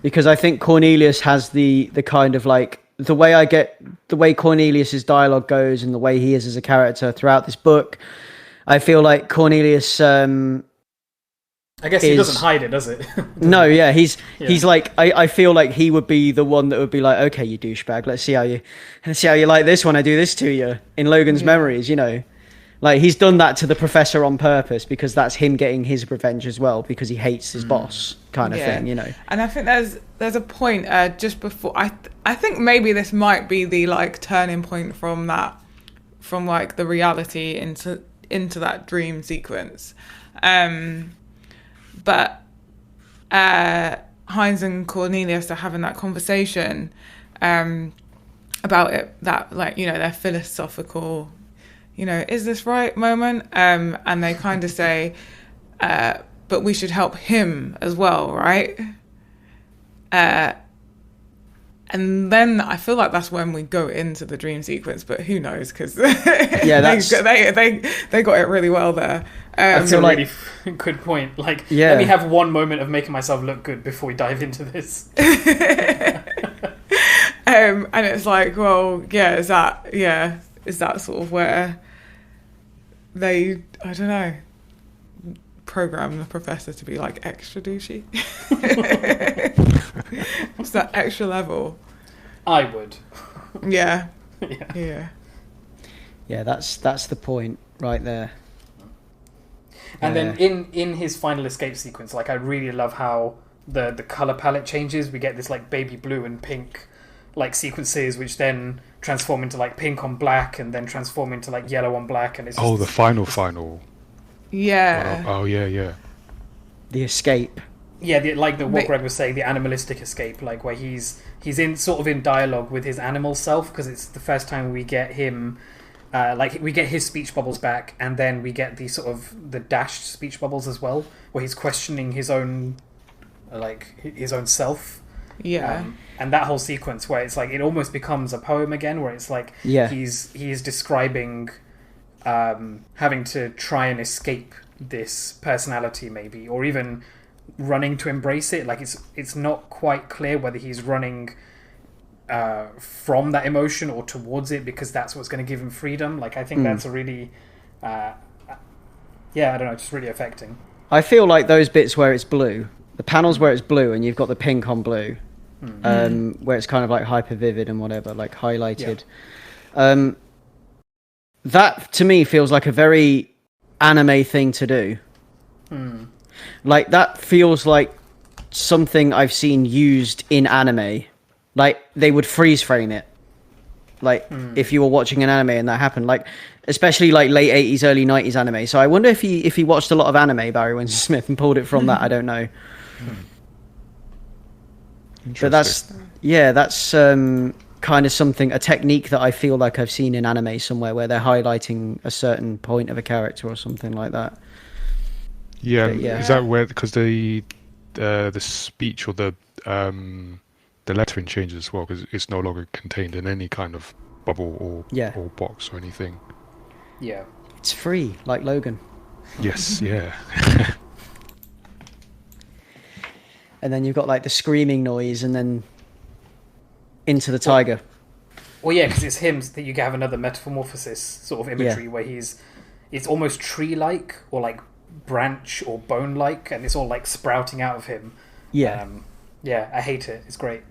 because I think Cornelius has the kind of like the way Cornelius's dialogue goes and the way he is as a character throughout this book. I feel like Cornelius. I guess he doesn't hide it, does it? No, yeah, he's like I feel like he would be the one that would be like, okay, you douchebag, let's see how you like this when I do this to you. In Logan's memories, like he's done that to the professor on purpose, because that's him getting his revenge as well, because he hates his boss, kind of thing, And I think there's a point just before I think maybe this might be the like turning point from like the reality into that dream sequence. But Hines and Cornelius are having that conversation about it, that like, their philosophical, is this right moment? And they kind of say, but we should help him as well, right? And then I feel like that's when we go into the dream sequence, but who knows? Because they got it really well there. That's a really good point. Like, let me have one moment of making myself look good before we dive into this. And it's like, well, is that sort of where they, I don't know, program the professor to be like extra douchey? It's that extra level. I would. Yeah. Yeah, that's the point right there. And then in his final escape sequence, like I really love how the color palette changes. We get this like baby blue and pink like sequences, which then transform into like pink on black, and then transform into like yellow on black, and it's just, the final. Yeah. Oh yeah. The escape. what Greg was saying, the animalistic escape, like where he's in dialogue with his animal self, because it's the first time we get him. We get his speech bubbles back, and then we get the dashed speech bubbles as well, where he's questioning his own self. Yeah. And that whole sequence where it's like it almost becomes a poem again, where it's like he's describing having to try and escape this personality, maybe, or even running to embrace it. Like it's not quite clear whether he's running from that emotion or towards it, because that's what's going to give him freedom. Like, I think that's a really I don't know, just really affecting. I feel like those bits where it's blue, the panels where it's blue and you've got the pink on blue, where it's kind of like hyper vivid and whatever, like highlighted, that to me feels like a very anime thing to do. Like, that feels like something I've seen used in anime. Like, they would freeze frame it. Like, if you were watching an anime and that happened, like, especially like late 80s, early 90s anime. So I wonder if he watched a lot of anime, Barry Windsor-Smith, and pulled it from that. I don't know. But that's kind of a technique that I feel like I've seen in anime somewhere, where they're highlighting a certain point of a character or something like that. Yeah, is that where, because the speech or the lettering changes as well, because it's no longer contained in any kind of bubble or box or anything. Yeah, it's free, like Logan. Yes, yeah. And then you've got like the screaming noise, and then into the tiger. Well, yeah, because it's him that you have another metamorphosis sort of imagery where it's almost tree-like or like branch or bone-like, and it's all like sprouting out of him. Yeah. I hate it. It's great.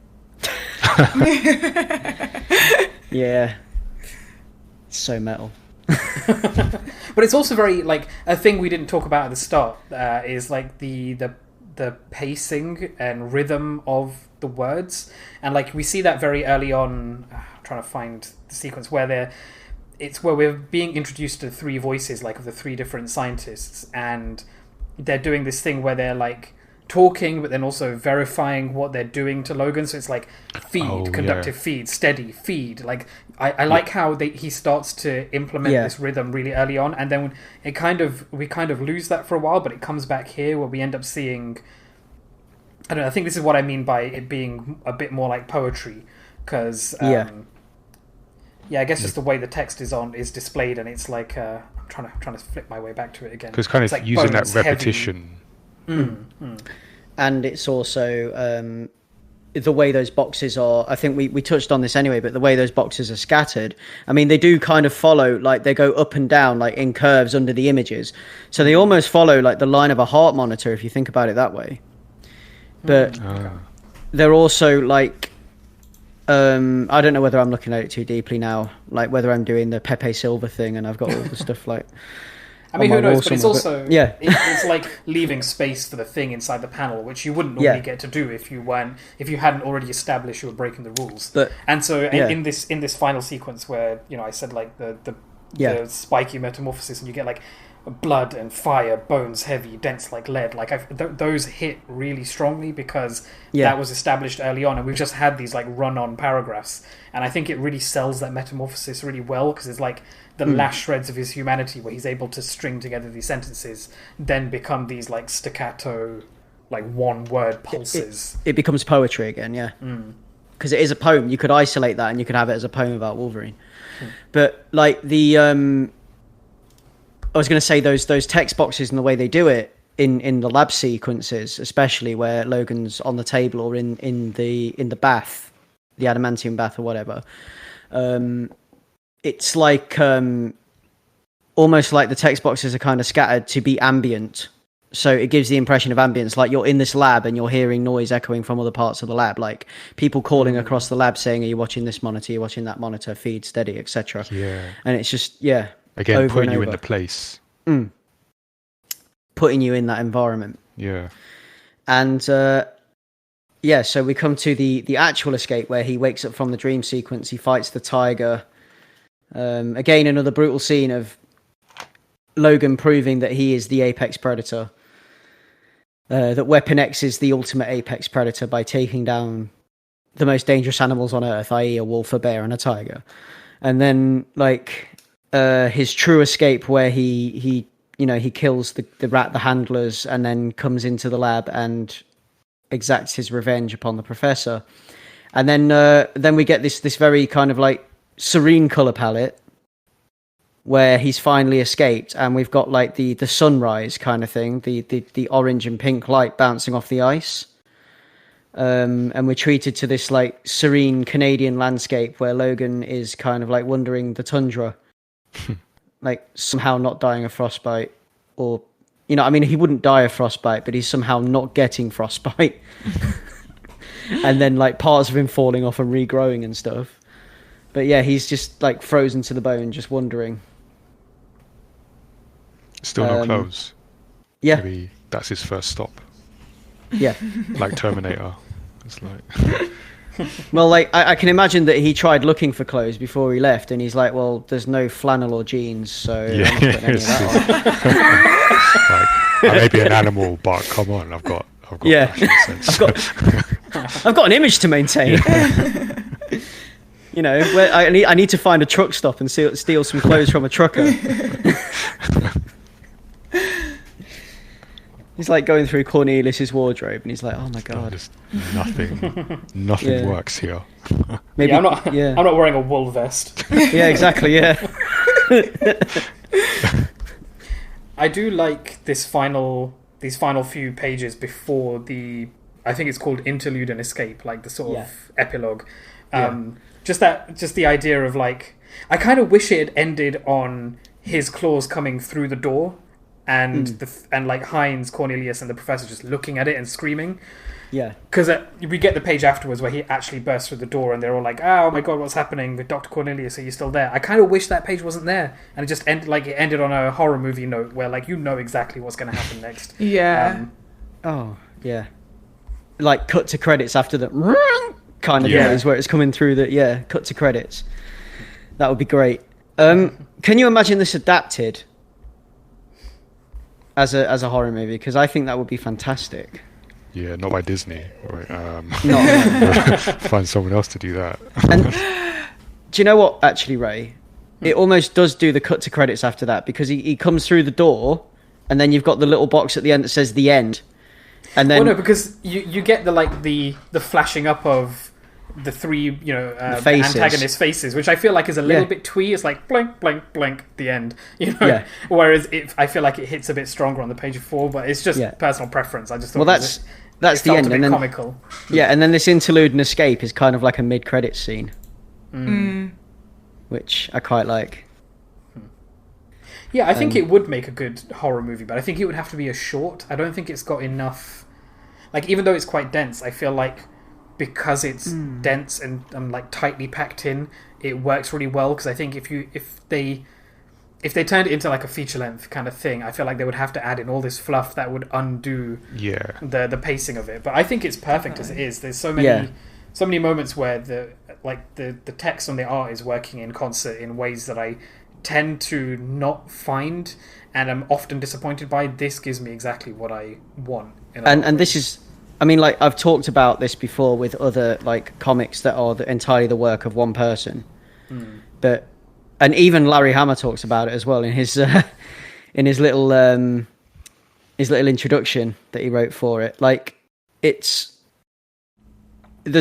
Yeah. It's so metal. But it's also very, like, a thing we didn't talk about at the start is like the pacing and rhythm of the words, and like we see that very early on. I'm trying to find the sequence where we're being introduced to three voices, like, of the three different scientists, and they're doing this thing where they're like talking but then also verifying what they're doing to Logan. So it's like feed, conductive feed, steady feed. Like I like how he starts to implement this rhythm really early on, and then we kind of lose that for a while, but it comes back here where we end up seeing, I don't know, I think this is what I mean by it being a bit more like poetry, because I guess just the way the text is displayed, and it's like I'm trying to flip my way back to it again. Because kind of like using that repetition. And it's also the way those boxes are. I think we touched on this anyway, but the way those boxes are scattered, I mean, they do kind of follow, like, they go up and down like in curves under the images, so they almost follow like the line of a heart monitor, if you think about it that way. But they're also like I don't know whether I'm looking at it too deeply now, like whether I'm doing the Pepe Silva thing and I've got all the stuff like, I mean, who knows? But it's also it's like leaving space for the thing inside the panel, which you wouldn't normally get to do if you hadn't already established you were breaking the rules. And so in this final sequence where, you know, I said like the spiky metamorphosis, and you get like blood and fire, bones heavy, dense like lead. Like those hit really strongly because that was established early on, and we've just had these like run-on paragraphs, and I think it really sells that metamorphosis really well, because it's like the last shreds of his humanity where he's able to string together these sentences, then become these like staccato, like one-word pulses. It becomes poetry again, because it is a poem. You could isolate that and you could have it as a poem about Wolverine. But like the I was going to say those text boxes and the way they do it in the lab sequences, especially where Logan's on the table or in the bath, the adamantium bath or whatever. It's like almost like the text boxes are kind of scattered to be ambient. So it gives the impression of ambience, like you're in this lab and you're hearing noise echoing from other parts of the lab, like people calling across the lab saying, are you watching this monitor, you're watching that monitor, feed, steady, etc. Yeah. And it's just, again, putting you in the place. Putting you in that environment. Yeah. And so we come to the actual escape where he wakes up from the dream sequence, he fights the tiger. Again, another brutal scene of Logan proving that he is the apex predator. that Weapon X is the ultimate apex predator by taking down the most dangerous animals on Earth, i.e. a wolf, a bear, and a tiger. And then, like, his true escape where he kills the rat, the handlers, and then comes into the lab and exacts his revenge upon the professor. And then we get this very kind of like serene color palette where he's finally escaped, and we've got like the sunrise kind of thing, the orange and pink light bouncing off the ice. And we're treated to this like serene Canadian landscape where Logan is kind of like wandering the tundra, like somehow not dying of frostbite, or I mean, he wouldn't die of frostbite, but he's somehow not getting frostbite. And then like parts of him falling off and regrowing and stuff. But yeah, he's just like frozen to the bone, just wandering. Still no clothes. Yeah. Maybe that's his first stop. Yeah. Like Terminator. It's like... Well, like, I can imagine that he tried looking for clothes before he left, and he's like, well, there's no flannel or jeans, so I'm not putting any of that on. Like, I may be an animal, but come on, I've got fashion sense. I've got an image to maintain. Where I need to find a truck stop and steal some clothes from a trucker. He's like going through Cornelius's wardrobe, and he's like, "Oh my god, just nothing works here." Maybe I'm not wearing a wool vest. Yeah, exactly. Yeah. I do like these final few pages before I think it's called Interlude and Escape, like the sort of epilogue. Just the idea of like, I kind of wish it had ended on his claws coming through the door. And and like Heinz, Cornelius, and the professor just looking at it and screaming. Yeah. Because we get the page afterwards where he actually bursts through the door, and they're all like, "Oh my god, what's happening with Dr. Cornelius? Are you still there?" I kind of wish that page wasn't there, and it just ended on a horror movie note where like exactly what's going to happen next. Yeah. Oh yeah. Like cut to credits after the kind of noise where it's coming through. Cut to credits. That would be great. Can you imagine this adapted as a horror movie? Because I think that would be fantastic. Yeah, not by Disney. Right, no. Find someone else to do that. And do you know what, actually, Ray? It almost does do the cut to credits after that, because he comes through the door, and then you've got the little box at the end that says "the end," and then because you get the flashing up of the three the antagonist faces, which I feel like is a little bit twee. It's like blink, blink, blink, the end. Whereas I feel like it hits a bit stronger on the page before, but it's just personal preference. I just thought that's the end, and then comical. Yeah, and then this interlude and escape is kind of like a mid-credits scene, which I quite like. Yeah, I think it would make a good horror movie, but I think it would have to be a short. I don't think it's got enough. Like, even though it's quite dense, I feel like because it's dense and like tightly packed in, it works really well. Because I think if they turned it into like a feature length kind of thing, I feel like they would have to add in all this fluff that would undo the pacing of it. But I think it's perfect as it is. There's so many moments where the text on the art is working in concert in ways that I tend to not find, and I'm often disappointed by. This gives me exactly what I want. And this is, I mean, like, I've talked about this before with other like comics that are entirely the work of one person, but. And even Larry Hama talks about it as well in his little introduction that he wrote for it. Like, there's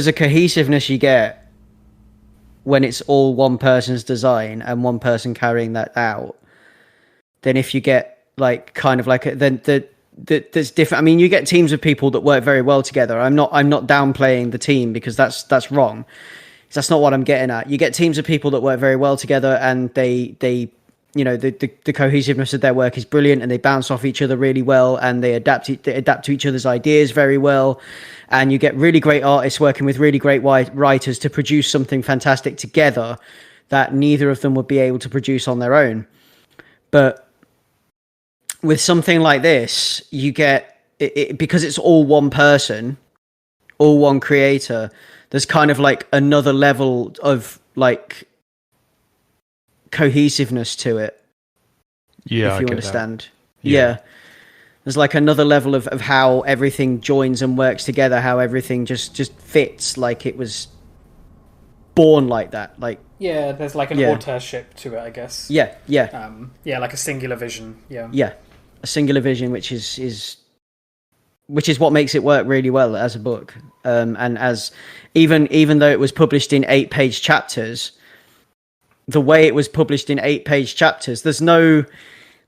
a cohesiveness you get when it's all one person's design and one person carrying that out. Then if you get like kind of like there's different. I mean, you get teams of people that work very well together. I'm not downplaying the team, because that's wrong. That's not what I'm getting at. You get teams of people that work very well together, and they the cohesiveness of their work is brilliant, and they bounce off each other really well, and they adapt to each other's ideas very well, and you get really great artists working with really great writers to produce something fantastic together that neither of them would be able to produce on their own. But with something like this, you get it because it's all one person, all one creator. There's kind of like another level of like cohesiveness to it. Yeah, if you understand. Yeah. There's like another level of how everything joins and works together, how everything just fits, like it was born like that. Like there's like an authorship to it, I guess. Yeah. Like a singular vision. Yeah, a singular vision, which is what makes it work really well as a book. And as even though it was published in 8-page chapters, the way it was published in 8-page chapters, there's no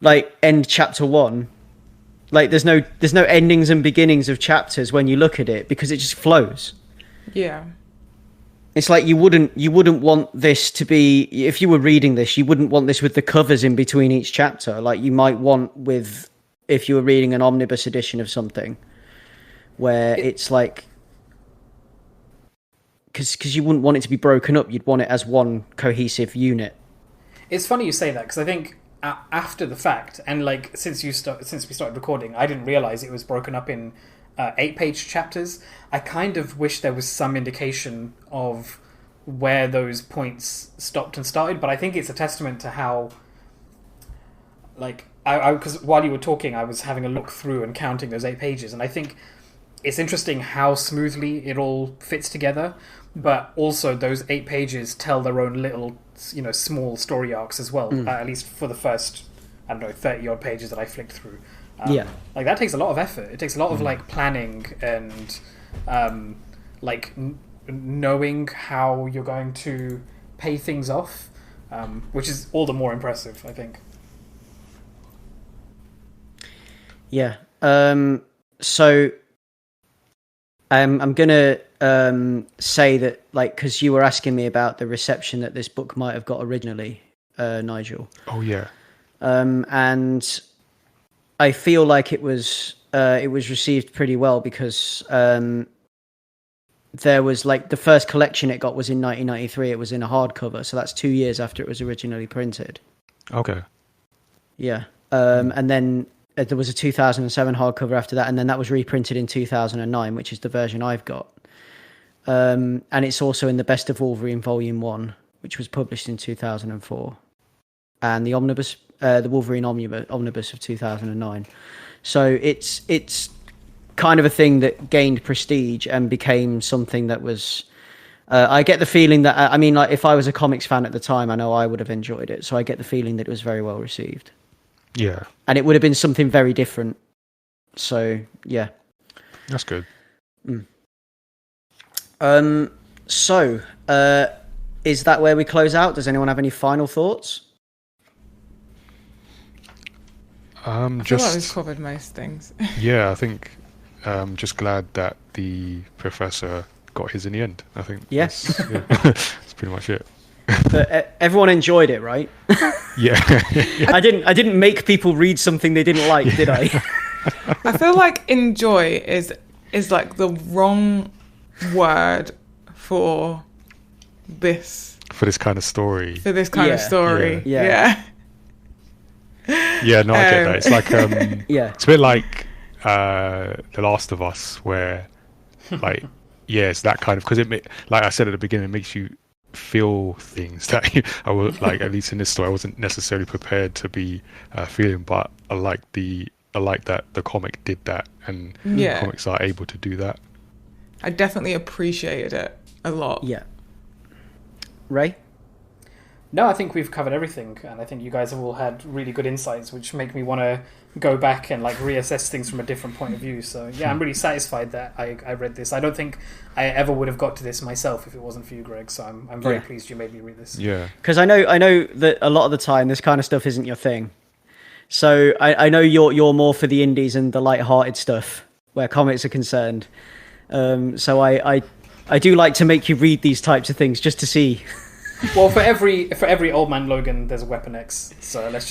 like end chapter 1. Like there's no endings and beginnings of chapters when you look at it, because it just flows. Yeah. It's like you wouldn't want this to be, if you were reading this, you wouldn't want this with the covers in between each chapter, like you might want with, if you were reading an omnibus edition of something, where it's like, because you wouldn't want it to be broken up, you'd want it as one cohesive unit. It's funny you say that, because I think after the fact, and like since we started recording, I didn't realize it was broken up in 8-page chapters. I kind of wish there was some indication of where those points stopped and started, but I think it's a testament to how, like, because while you were talking, I was having a look through and counting those 8 pages, and I think it's interesting how smoothly it all fits together, but also those 8 pages tell their own little, small story arcs as well, at least for the first, 30 odd pages that I flicked through. Like that takes a lot of effort. It takes a lot of like planning and knowing how you're going to pay things off, which is all the more impressive, I think. Yeah. So I'm gonna say that, like, because you were asking me about the reception that this book might have got originally, Nigel. Oh yeah. And I feel like it was received pretty well, because there was like the first collection it got was in 1993. It was in a hardcover, so that's 2 years after it was originally printed. Okay. Yeah. And then there was a 2007 hardcover after that, and then that was reprinted in 2009, which is the version I've got. And it's also in the Best of Wolverine Volume 1, which was published in 2004. And the omnibus, the Wolverine omnibus of 2009. So it's kind of a thing that gained prestige and became something that was... I get the feeling that... I mean, like, if I was a comics fan at the time, I know I would have enjoyed it. So I get the feeling that it was very well received. Yeah. And it would have been something very different. So, yeah. That's good. So, is that where we close out? Does anyone have any final thoughts? I feel like we've covered most things. Yeah, I think just glad that the professor got his in the end. I think yes, that's pretty much it. But everyone enjoyed it, right? Yeah. I didn't make people read something they didn't like, did I? I feel like enjoy is like the wrong word for this kind of story. For this kind of story. Yeah. Yeah, no, I get that. It's like it's a bit like The Last of Us, where like it's that kind of, because like I said at the beginning, it makes you feel things that I would like, at least in this story I wasn't necessarily prepared to be feeling, but I like that the comic did that, and comics are able to do that. I definitely appreciated it a lot. Yeah. Ray? No, I think we've covered everything, and I think you guys have all had really good insights, which make me want to go back and like reassess things from a different point of view. So yeah, I'm really satisfied that I read this. I don't think I ever would have got to this myself if it wasn't for you, Greg. So I'm very pleased you made me read this. Yeah, because I know that a lot of the time this kind of stuff isn't your thing. So I know you're more for the indies and the light-hearted stuff where comics are concerned. So I do like to make you read these types of things just to see. Well, for every old man Logan, there's a Weapon X. So let's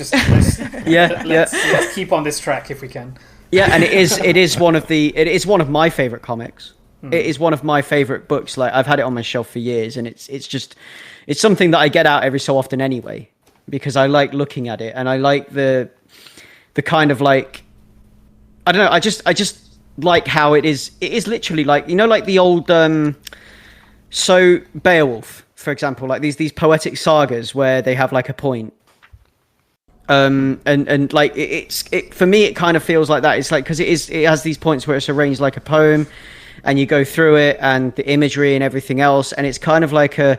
keep on this track if we can. Yeah, and it is one of my favorite comics. It is one of my favorite books. Like, I've had it on my shelf for years, and it's something that I get out every so often anyway, because I like looking at it, and I like the kind of like, I don't know, I just like how it is literally like, like the old so Beowulf, for example, like these poetic sagas where they have like a point. And like it for me, it kind of feels like that. It's like, because it has these points where it's arranged like a poem, and you go through it and the imagery and everything else, and it's kind of like a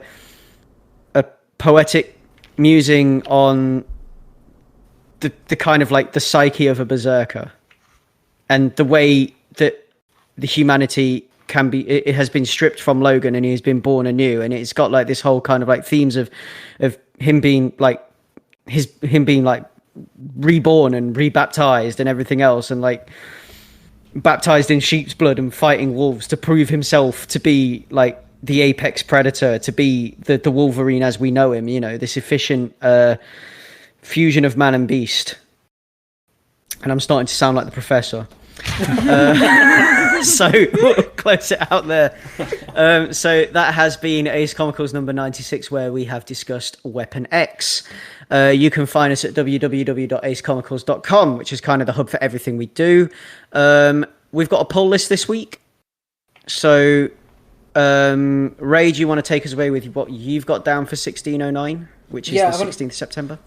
poetic musing on the kind of like the psyche of a berserker, and the way that the humanity can be, it has been stripped from Logan and he has been born anew, and it's got like this whole kind of like themes of him being like him being like reborn and rebaptized and everything else, and like baptized in sheep's blood and fighting wolves to prove himself to be like the apex predator, to be the Wolverine as we know him, you know, this efficient fusion of man and beast. And I'm starting to sound like the professor. So we'll close it out there. So that has been Ace Comicals number 96, where we have discussed Weapon X. You can find us at www.acecomicals.com, which is kind of the hub for everything we do. We've got a poll list this week. So, Ray, do you want to take us away with what you've got down for 1609, which is the 16th of September?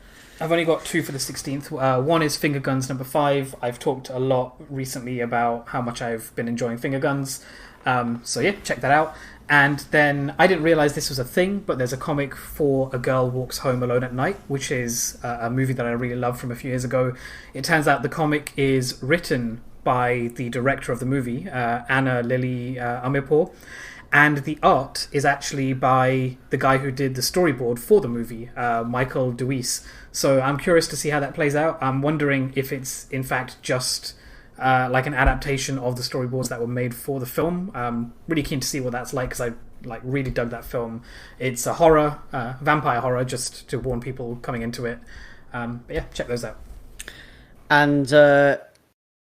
I've only got two for the 16th. One is Finger Guns number 5. I've talked a lot recently about how much I've been enjoying Finger Guns. So yeah, check that out. And then I didn't realise this was a thing, but there's a comic for A Girl Walks Home Alone at Night, which is a movie that I really loved from a few years ago. It turns out the comic is written by the director of the movie, Anna Lily Amirpour. And the art is actually by the guy who did the storyboard for the movie, Michael Deweese. So I'm curious to see how that plays out. I'm wondering if it's, in fact, just like an adaptation of the storyboards that were made for the film. Really keen to see what that's like, because I really dug that film. It's a horror, vampire horror, just to warn people coming into it. But yeah, check those out. And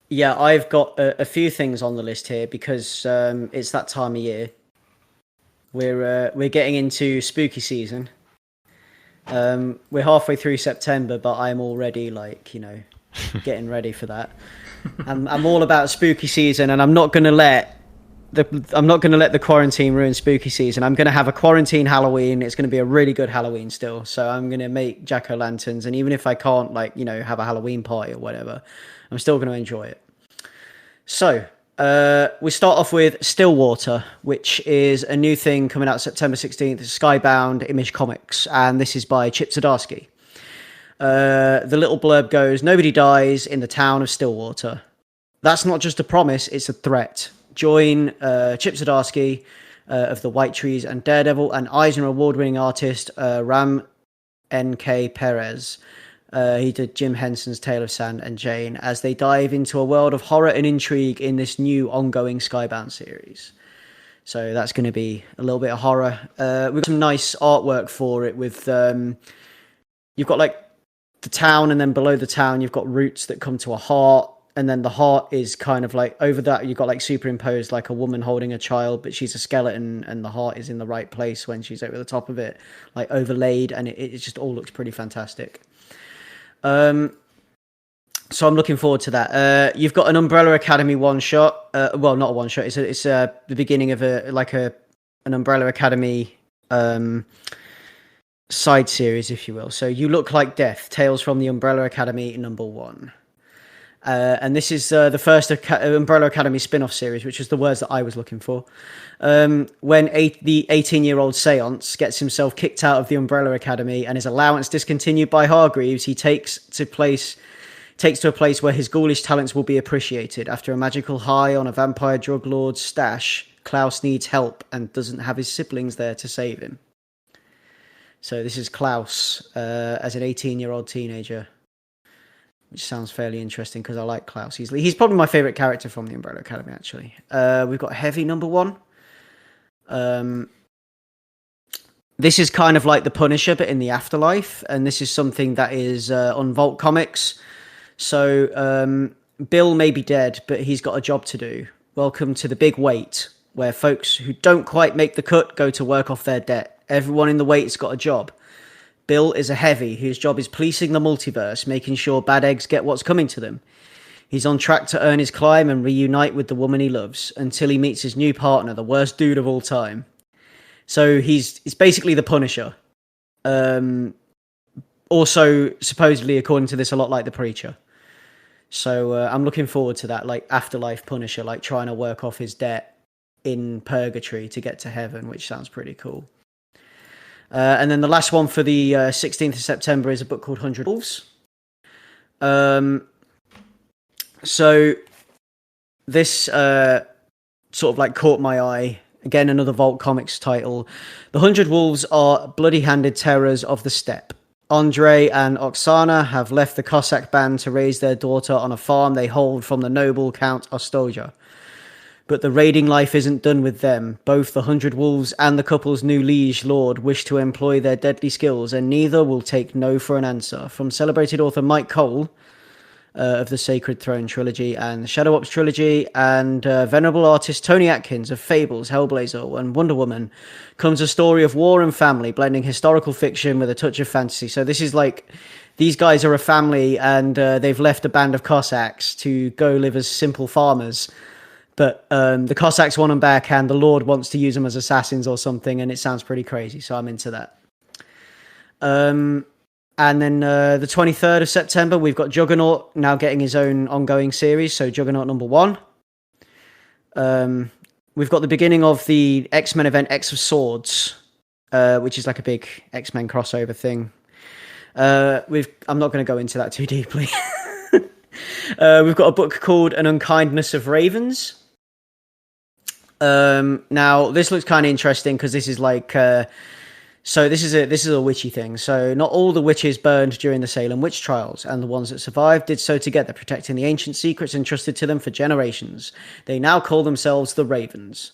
yeah, I've got a few things on the list here, because it's that time of year. We're getting into spooky season. We're halfway through September, but I'm already getting ready for that. I'm all about spooky season, and I'm not going to let the quarantine ruin spooky season. I'm going to have a quarantine Halloween. It's going to be a really good Halloween still. So I'm going to make jack-o'-lanterns, and even if I can't have a Halloween party or whatever, I'm still going to enjoy it. So we start off with Stillwater, which is a new thing coming out September 16th. It's Skybound Image Comics, and this is by Chip Zdarsky. The little blurb goes, nobody dies in the town of Stillwater. That's not just a promise, it's a threat. Join Chip Zdarsky of The White Trees and Daredevil, and Eisner Award-winning artist Ram N.K. Perez. He did Jim Henson's Tale of Sand and Jane, as they dive into a world of horror and intrigue in this new ongoing Skybound series. So that's going to be a little bit of horror. We've got some nice artwork for it with, you've got like the town, and then below the town you've got roots that come to a heart, and then the heart is kind of like over that you've got like superimposed like a woman holding a child, but she's a skeleton, and the heart is in the right place when she's over the top of it, like overlaid, and it just all looks pretty fantastic. So I'm looking forward to that. You've got an Umbrella Academy one shot. Well, not a one shot. It's the beginning of an Umbrella Academy side series, if you will. So You Look Like Death: Tales from the Umbrella Academy number 1. And this is the first Umbrella Academy spin-off series, which is the words that I was looking for. When the 18-year-old Seance gets himself kicked out of the Umbrella Academy and his allowance discontinued by Hargreaves, he takes to a place where his ghoulish talents will be appreciated. After a magical high on a vampire drug lord's stash, Klaus needs help and doesn't have his siblings there to save him. So this is Klaus as an 18-year-old teenager, which sounds fairly interesting because I like Klaus. He's probably my favourite character from the Umbrella Academy, actually. We've got Heavy number 1. This is kind of like the Punisher, but in the afterlife, and this is something that is on Vault Comics. So Bill may be dead, but he's got a job to do. Welcome to the Big Wait, where folks who don't quite make the cut go to work off their debt. Everyone in the wait's got a job. Bill is a heavy whose job is policing the multiverse, making sure bad eggs get what's coming to them. He's on track to earn his climb and reunite with the woman he loves, until he meets his new partner, the worst dude of all time. So he's basically the Punisher. All also supposedly, according to this, a lot like the Preacher. So I'm looking forward to that, like Afterlife Punisher, like trying to work off his debt in purgatory to get to heaven, which sounds pretty cool. And then the last one for the 16th of September is a book called 100 Wolves. So this sort of like caught my eye. Again, another Vault Comics title. The 100 Wolves are bloody-handed terrors of the steppe. Andrei and Oksana have left the Cossack band to raise their daughter on a farm they hold from the noble Count Ostoja. But the raiding life isn't done with them. Both the 100 Wolves and the couple's new liege lord wish to employ their deadly skills, and neither will take no for an answer. From celebrated author Mike Cole of the Sacred Throne trilogy and the Shadow Ops trilogy, and venerable artist Tony Atkins of Fables, Hellblazer, and Wonder Woman, comes a story of war and family, blending historical fiction with a touch of fantasy. So this is like, these guys are a family, and they've left a band of Cossacks to go live as simple farmers. But the Cossacks want them back, and the Lord wants to use them as assassins or something, and it sounds pretty crazy, so I'm into that. And then the 23rd of September, we've got Juggernaut now getting his own ongoing series, so Juggernaut number 1. We've got the beginning of the X-Men event, X of Swords, which is like a big X-Men crossover thing. I'm not going to go into that too deeply. We've got a book called An Unkindness of Ravens. Now this looks kind of interesting because this is like, so this is a witchy thing. So not all the witches burned during the Salem witch trials, and the ones that survived did so together, protecting the ancient secrets entrusted to them for generations. They now call themselves the Ravens.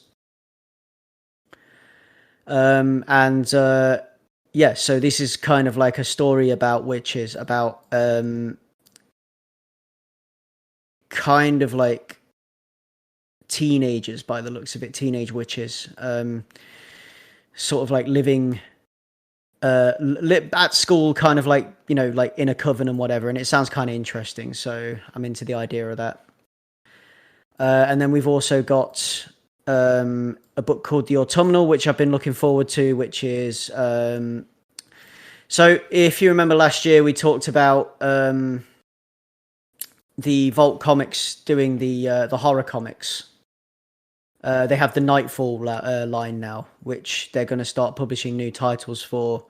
Yeah, so this is kind of like a story about witches, about kind of like teenagers by the looks of it, teenage witches, sort of like living at school, kind of like, you know, like in a coven and whatever, and it sounds kind of interesting, so I'm into the idea of that. And then we've also got a book called The Autumnal, which I've been looking forward to, which is so if you remember last year we talked about the Vault Comics doing the horror comics. They have the Nightfall line now, which they're going to start publishing new titles for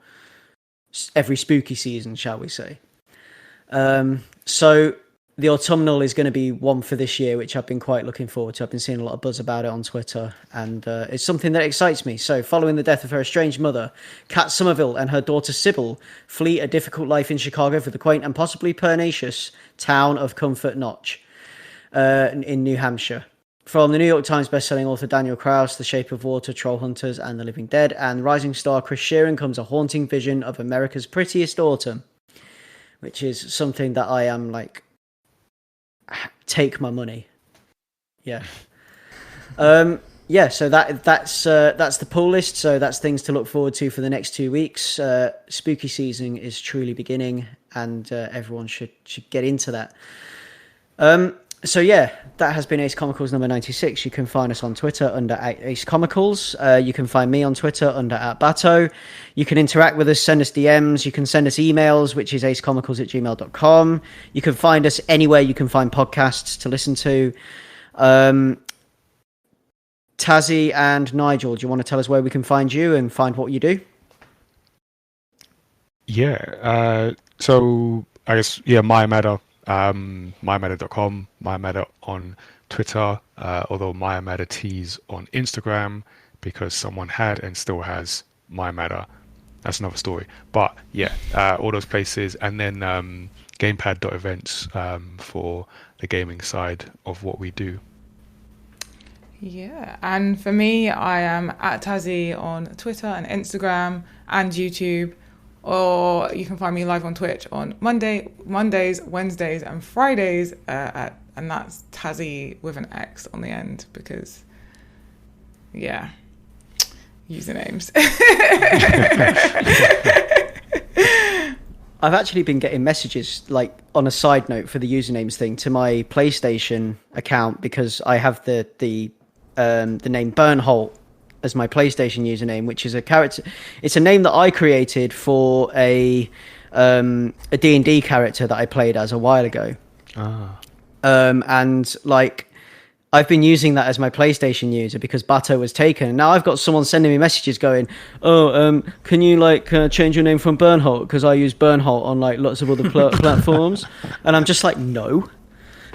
every spooky season, shall we say. So the Autumnal is going to be one for this year, which I've been quite looking forward to. I've been seeing a lot of buzz about it on Twitter, and it's something that excites me. So following the death of her estranged mother, Kat Somerville and her daughter Sybil flee a difficult life in Chicago for the quaint and possibly pernicious town of Comfort Notch in New Hampshire. From the New York Times bestselling author Daniel Kraus, The Shape of Water, Troll Hunters, and The Living Dead, and rising star Chris Sheeran comes a haunting vision of America's prettiest autumn, which is something that I am like, take my money. Yeah. Yeah, so that's the pull list. So that's things to look forward to for the next 2 weeks. Spooky season is truly beginning, and everyone should get into that. So yeah, that has been Ace Comicals number 96. You can find us on Twitter under Ace Comicals. You can find me on Twitter under @Bato. You can interact with us, send us DMs. You can send us emails, which is acecomicals@gmail.com. You can find us anywhere you can find podcasts to listen to. Tazziii and Nigel, do you want to tell us where we can find you and find what you do? Yeah. So I guess, yeah, Mayamada. Mayamada.com, Mayamada on Twitter, although Mayamada tees on Instagram because someone had and still has Mayamada. That's another story. But yeah, all those places, and then gamepad.events for the gaming side of what we do. Yeah, and for me, I am @Tazziii on Twitter and Instagram and YouTube. Or you can find me live on Twitch on Mondays, Wednesdays, and Fridays, and that's Tazziii with an X on the end because, yeah, usernames. I've actually been getting messages, like, on a side note for the usernames thing, to my PlayStation account because I have the name Bernholt as my PlayStation username, which is a character. It's a name that I created for a a D&D character that I played as a while ago. And like, I've been using that as my PlayStation user because Bato was taken. And now I've got someone sending me messages going, can you like change your name from Bernholt? Because I use Bernholt on like lots of other platforms. And I'm just like, no.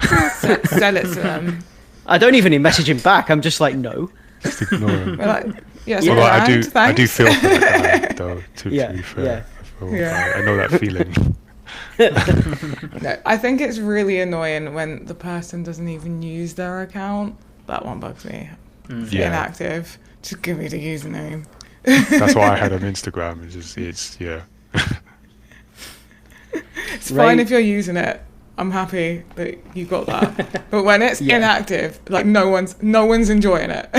Sell it to them. I don't even message him back. I'm just like, no. Just ignore him. Like, yes, Although I do thanks. feel for that guy, though, to be fair. I know that feeling. No, I think it's really annoying when the person doesn't even use their account. That one bugs me. Inactive. Just give me the username. That's why I had on Instagram. It's fine if you're using it. I'm happy that you got that. But when it's inactive, like no one's enjoying it.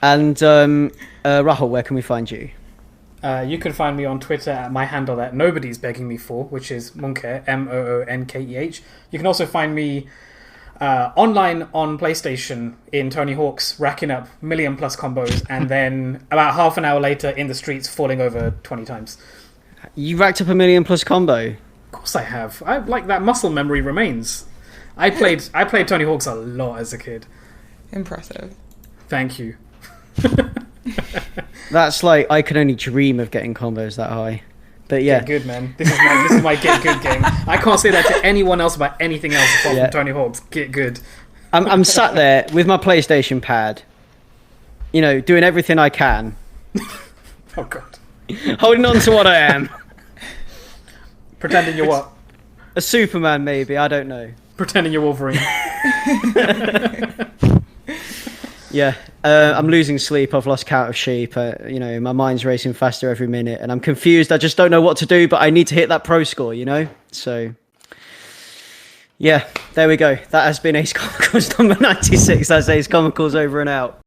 And Rahul, where can we find you? You can find me on Twitter at my handle that nobody's begging me for, which is Monkeh, Moonkeh. You can also find me online on PlayStation in Tony Hawk's, racking up million+ combos, and then about half an hour later in the streets falling over 20 times. You racked up a million+ combo. Of course I have. I like that muscle memory remains. I played Tony Hawk's a lot as a kid. Impressive. Thank you. That's like, I can only dream of getting combos that high. But yeah. Get good, man. This is my get good game. I can't say that to anyone else about anything else apart from Tony Hawk's. Get good. I'm sat there with my PlayStation pad, you know, doing everything I can. Oh god. Holding on to what I am. Pretending you're what? A Superman, maybe. I don't know. Pretending you're Wolverine. Yeah. I'm losing sleep. I've lost count of sheep. You know, my mind's racing faster every minute, and I'm confused. I just don't know what to do, but I need to hit that pro score, you know? So, yeah, there we go. That has been Ace Comicals number 96. That's Ace Comicals over and out.